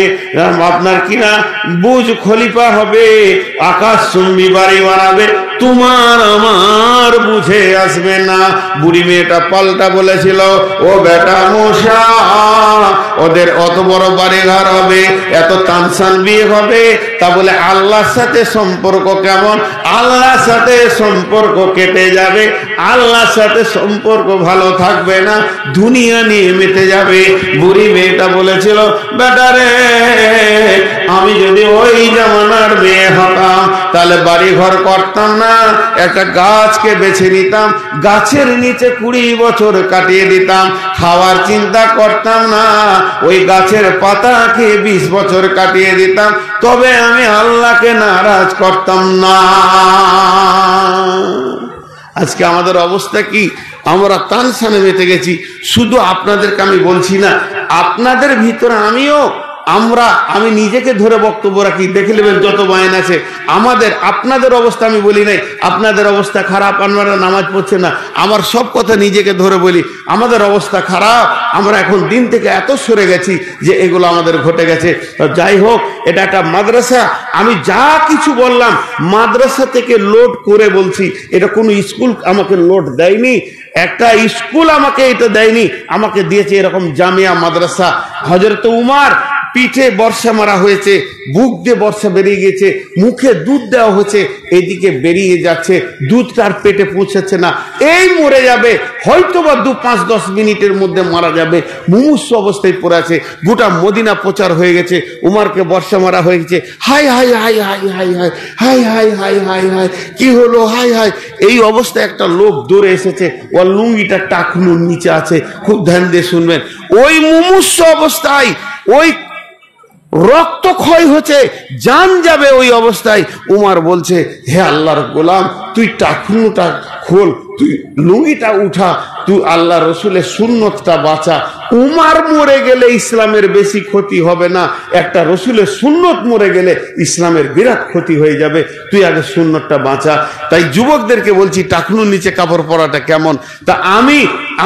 আপনার কিনা বুর্জ খলিফা হবে, আকাশ চুম্বি বাড়ি বানাবে, তোমার আমার বুঝে আসবে না। বুড়ি মেয়েটা পাল্টা বলেছিল, ও বেটা মুসা, ওদের অত বড় বাড়ি ঘর হবে, এত তানসান বিয়ে হবে, তা বলে আল্লাহর সাথে সম্পর্ক কেমন? আল্লাহর সাথে সম্পর্ক কেটে যাবে, আল্লাহর সাথে সম্পর্ক ভালো থাকবে না, দুনিয়া নিয়ে মেতে যাবে। বুড়ি মেয়েটা বলেছিল, বেটা রে, আমি যদি ওই জামানার মেয়ে হতাম তাহলে বাড়ি ঘর করতাম না, একটা গাছকে বেছে নিতাম, গাছের নিচে 20 বছর কাটিয়ে দিতাম, খাওয়ার চিন্তা করতাম না, ওই গাছের পাতা খেয়ে 20 বছর কাটিয়ে দিতাম, তবে আমি আল্লাহকে নারাজ করতাম না। আজকে আমাদের অবস্থা কি? আমরা তানসানে মেতে গেছি। শুধু আপনাদেরকে আমি বলছি না, আপনাদের ভিতরে আমি নিজেকে ধরে বক্তব্য রাখি, দেখে নেবেন যত বয়ান আছে আমাদের। আপনাদের অবস্থা আমি বলি নাই, আপনাদের অবস্থা খারাপ, আপনারা নামাজ পড়ছেন না, আমার সব কথা নিজেকে ধরে বলি, আমাদের অবস্থা খারাপ। আমরা এখন দিন থেকে এত সরে গেছি যে এগুলো আমাদের ঘটে গেছে। যাই হোক, এটা একটা মাদ্রাসা, আমি যা কিছু বললাম মাদ্রাসা থেকে লোড করে বলছি, এটা কোনো স্কুল আমাকে লোড দেয়নি, একটা স্কুল আমাকে এটা দেয়নি, আমাকে দিয়েছে এরকম জামিয়া মাদ্রাসা। হযরত উমর পিঠে বর্ষা মারা হয়েছে, বুক দিয়ে বর্ষা বেরিয়ে গেছে, মুখে দুধ দেওয়া হয়েছে, এদিকে বেরিয়ে যাচ্ছে, দুধটার পেটে পৌঁছাচ্ছে না, এই মরে যাবে, হয়তো বা 5-10 মিনিটের মধ্যে মারা যাবে, মুমূর্ষু অবস্থায় পড়ে আছে। গোটা মদিনা প্রচার হয়ে গেছে, উমরকে বর্ষা মারা হয়ে গেছে, high high high high high high high high high high high, কি হলো, হাই হাই। এই অবস্থায় একটা লোক দৌড়ে এসেছে, ওর লুঙ্গিটা টাকনুর নিচে আছে, খুব ধ্যান দিয়ে শুনবেন। ওই মুমূর্ষু অবস্থায়, ওই রক্ত ক্ষয় হচ্ছে, জান যাবে, ওই অবস্থায় উমর বলছে, হে আল্লাহর গোলাম, তুই টাকনুটা খোল, তুই লুঙ্গিটা উঠা, তুই আল্লাহ রসুলের সুন্নতটা বাঁচা। উমর মরে গেলে ইসলামের বেশি ক্ষতি হবে না, একটা রসুলের সুন্নত মরে গেলে ইসলামের বিরাট ক্ষতি হয়ে যাবে, তুই আগে সুন্নতটা বাঁচা। তাই যুবকদেরকে বলছি, টাকনুর নিচে কাপড় পরাটা কেমন? তা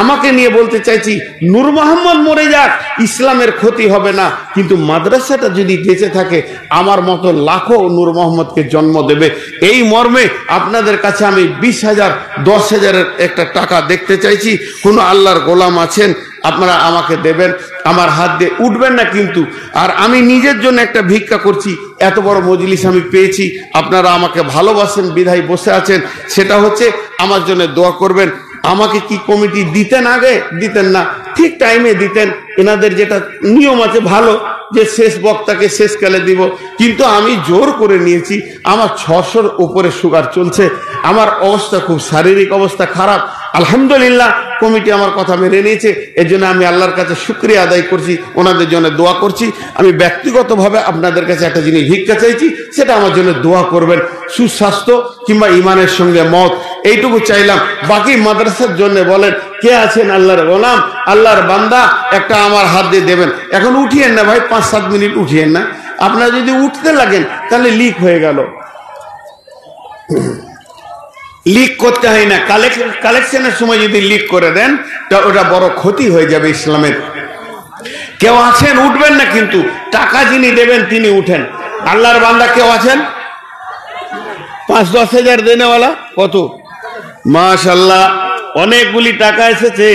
আমাকে নিয়ে বলতে চাইছি, নূর মোহাম্মদ মরে যাক, ইসলামের ক্ষতি হবে না, কিন্তু মাদ্রাসাটা যদি বেঁচে থাকে আমার মতো লাখো নূর মোহাম্মদকে জন্ম দেবে। এই মর্মে আপনাদের কাছে আমি 20,000 10,000-এর একটা টাকা দেখতে চাইছি। কোনো আল্লাহর গোলাম আছেন, আপনারা আমাকে দেবেন, আমার হাত দিয়ে উঠবেন না কিন্তু। আর আমি নিজের জন্য একটা ভিক্ষা করছি, এত বড় মজলিস আমি পেয়েছি, আপনারা আমাকে ভালোবাসেন বিধায় বসে আছেন, সেটা হচ্ছে আমার জন্য দোয়া করবেন। আমাকে কি কমিটি দিতেন? আগে দিতেন না, ঠিক টাইমে দিতেন, এনাদের যেটা নিয়ম আছে ভালো, যে শেষ বক্তাকে শেষকালে দিব, কিন্তু আমি জোর করে নিয়েছি। আমার 600-র উপরে সুগার চলছে, আমার অবস্থা খুব, শারীরিক অবস্থা খারাপ। আলহামদুলিল্লাহ কমিটি আমার কথা মেনে নিয়েছে, এর জন্য আমি আল্লাহর কাছে শুকরিয়া আদায় করছি, ওনাদের জন্য দোয়া করছি। আমি ব্যক্তিগতভাবে আপনাদের কাছে একটা জিনিস ভিক্ষা চাইছি, সেটা আমার জন্য দোয়া করবেন, সুস্বাস্থ্য কিংবা ইমানের সঙ্গে মত, এইটুকু চাইলাম। বাকি মাদ্রাসার জন্য বলেন, কে আছেন আল্লাহর গোলাম, আল্লাহর বান্দা, একটা আমার হাত দিয়ে দেবেন। এখন উঠিয়েন না ভাই, 5-7 মিনিট উঠিয়েন না, আপনারা যদি উঠতে লাগেন তাহলে লিক হয়ে গেল। লিক করতে হয় না, কালেকশনের সময় যদি লিক করে দেন তা ওটা বড় ক্ষতি হয়ে যাবে ইসলামের। কেউ আছেন? উঠবেন না কিন্তু, টাকা যিনি দেবেন তিনি উঠেন। আল্লাহর বান্দা কেউ আছেন? 5-10 হাজার দেনেওয়ালা কত? মাশাআল্লাহ, অনেকগুলি টাকা এসেছে,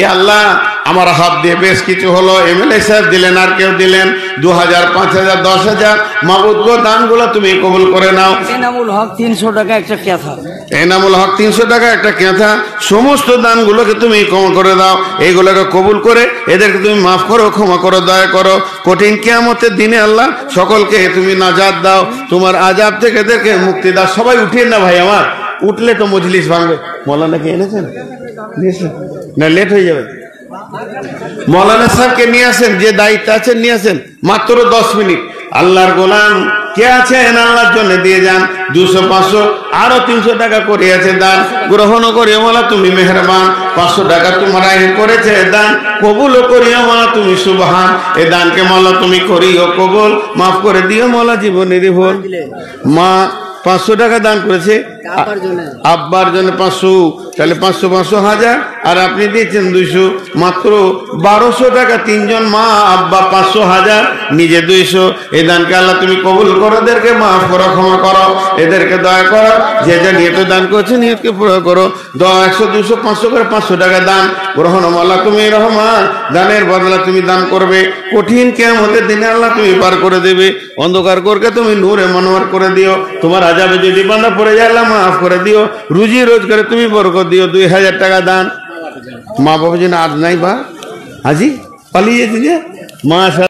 এ আল্লাহ আমার হাত দিয়ে বেশ কিছু হলো, এমএলএ সাহেব দিলেন, আর কেউ দিলেন, 2000, 5000, 10,000, মাবুদ গো দানগুলো তুমি কবুল করে নাও। এনামুল হক 300 টাকা একটা কেথা, এনামুল হক 300 টাকা একটা কেথা, সমস্ত দানগুলোকে তুমি ক্ষমা করে দাও, এইগুলোকে কবুল করে এদেরকে তুমি মাফ করো, ক্ষমা করো, দয়া করো। কঠিন কিয়ামতের দিনে আল্লাহ সকলকে তুমি নাজাত দাও, তোমার আযাব থেকে এদেরকে মুক্তি দাও। সবাই উঠিয়ে না ভাই আমার, উঠলে তো মজলিস ভাঙবে। মৌলানা কি এনেছেন? না লেট হয়ে যাবে। মৌলানা সাহেবকে নিয়ে আসেন, যে দায়িত্ব আছেন নিয়ে আসেন, মাত্র 10 মিনিট। আল্লাহর গোলাম কে আছেন আল্লাহর জন্য দিয়ে যান, 200, 500, আরো 300 টাকা করে আছে দান, গ্রহণ করিও মালা তুমি মেহেরবান। 500 টাকা তোমরা করেছে দান, কবুলও করিও মালা তুমি সুবহান। এ দানকে মালা তুমি করিও কবুল, মাফ করে দিও মালা জীবনের ভুল। মা 500 টাকা দান করেছে আব্বার জন্য 500, তাহলে 500, 500, 1000, আর আপনি দিয়েছেন 200, মাত্র 1200 টাকা। 3 জন, মা, আব্বা, 500, 1000, নিজে 200। এই দানকে আল্লাহ তুমি কবুল করো, এদেরকে মাফ করো, ক্ষমা করো, এদেরকে দয়া করো। যে যে নিয়ত দান করেছে নিয়তকে পুরো করো। 100, 200, 500 করে 500 টাকা দান গ্রহণ আল্লাহ তুমি রহমান, দানের বদলা তুমি দান করবে। কঠিন কিয়ামতের দিনে আল্লাহ তুমি পার করে দেবে, অন্ধকার করকে তুমি নূরে মনোয়ার করে দিও। তোমার আযাবে যদি বান্দা পড়ে যায় আল্লাহ মাফ করে দিও, রুজি রোজগারে তুমি বরকত দিও। 2000 টাকা দান। মা বাবা যেন আজ নাই বা আজি পালিয়ে যেতে যে মা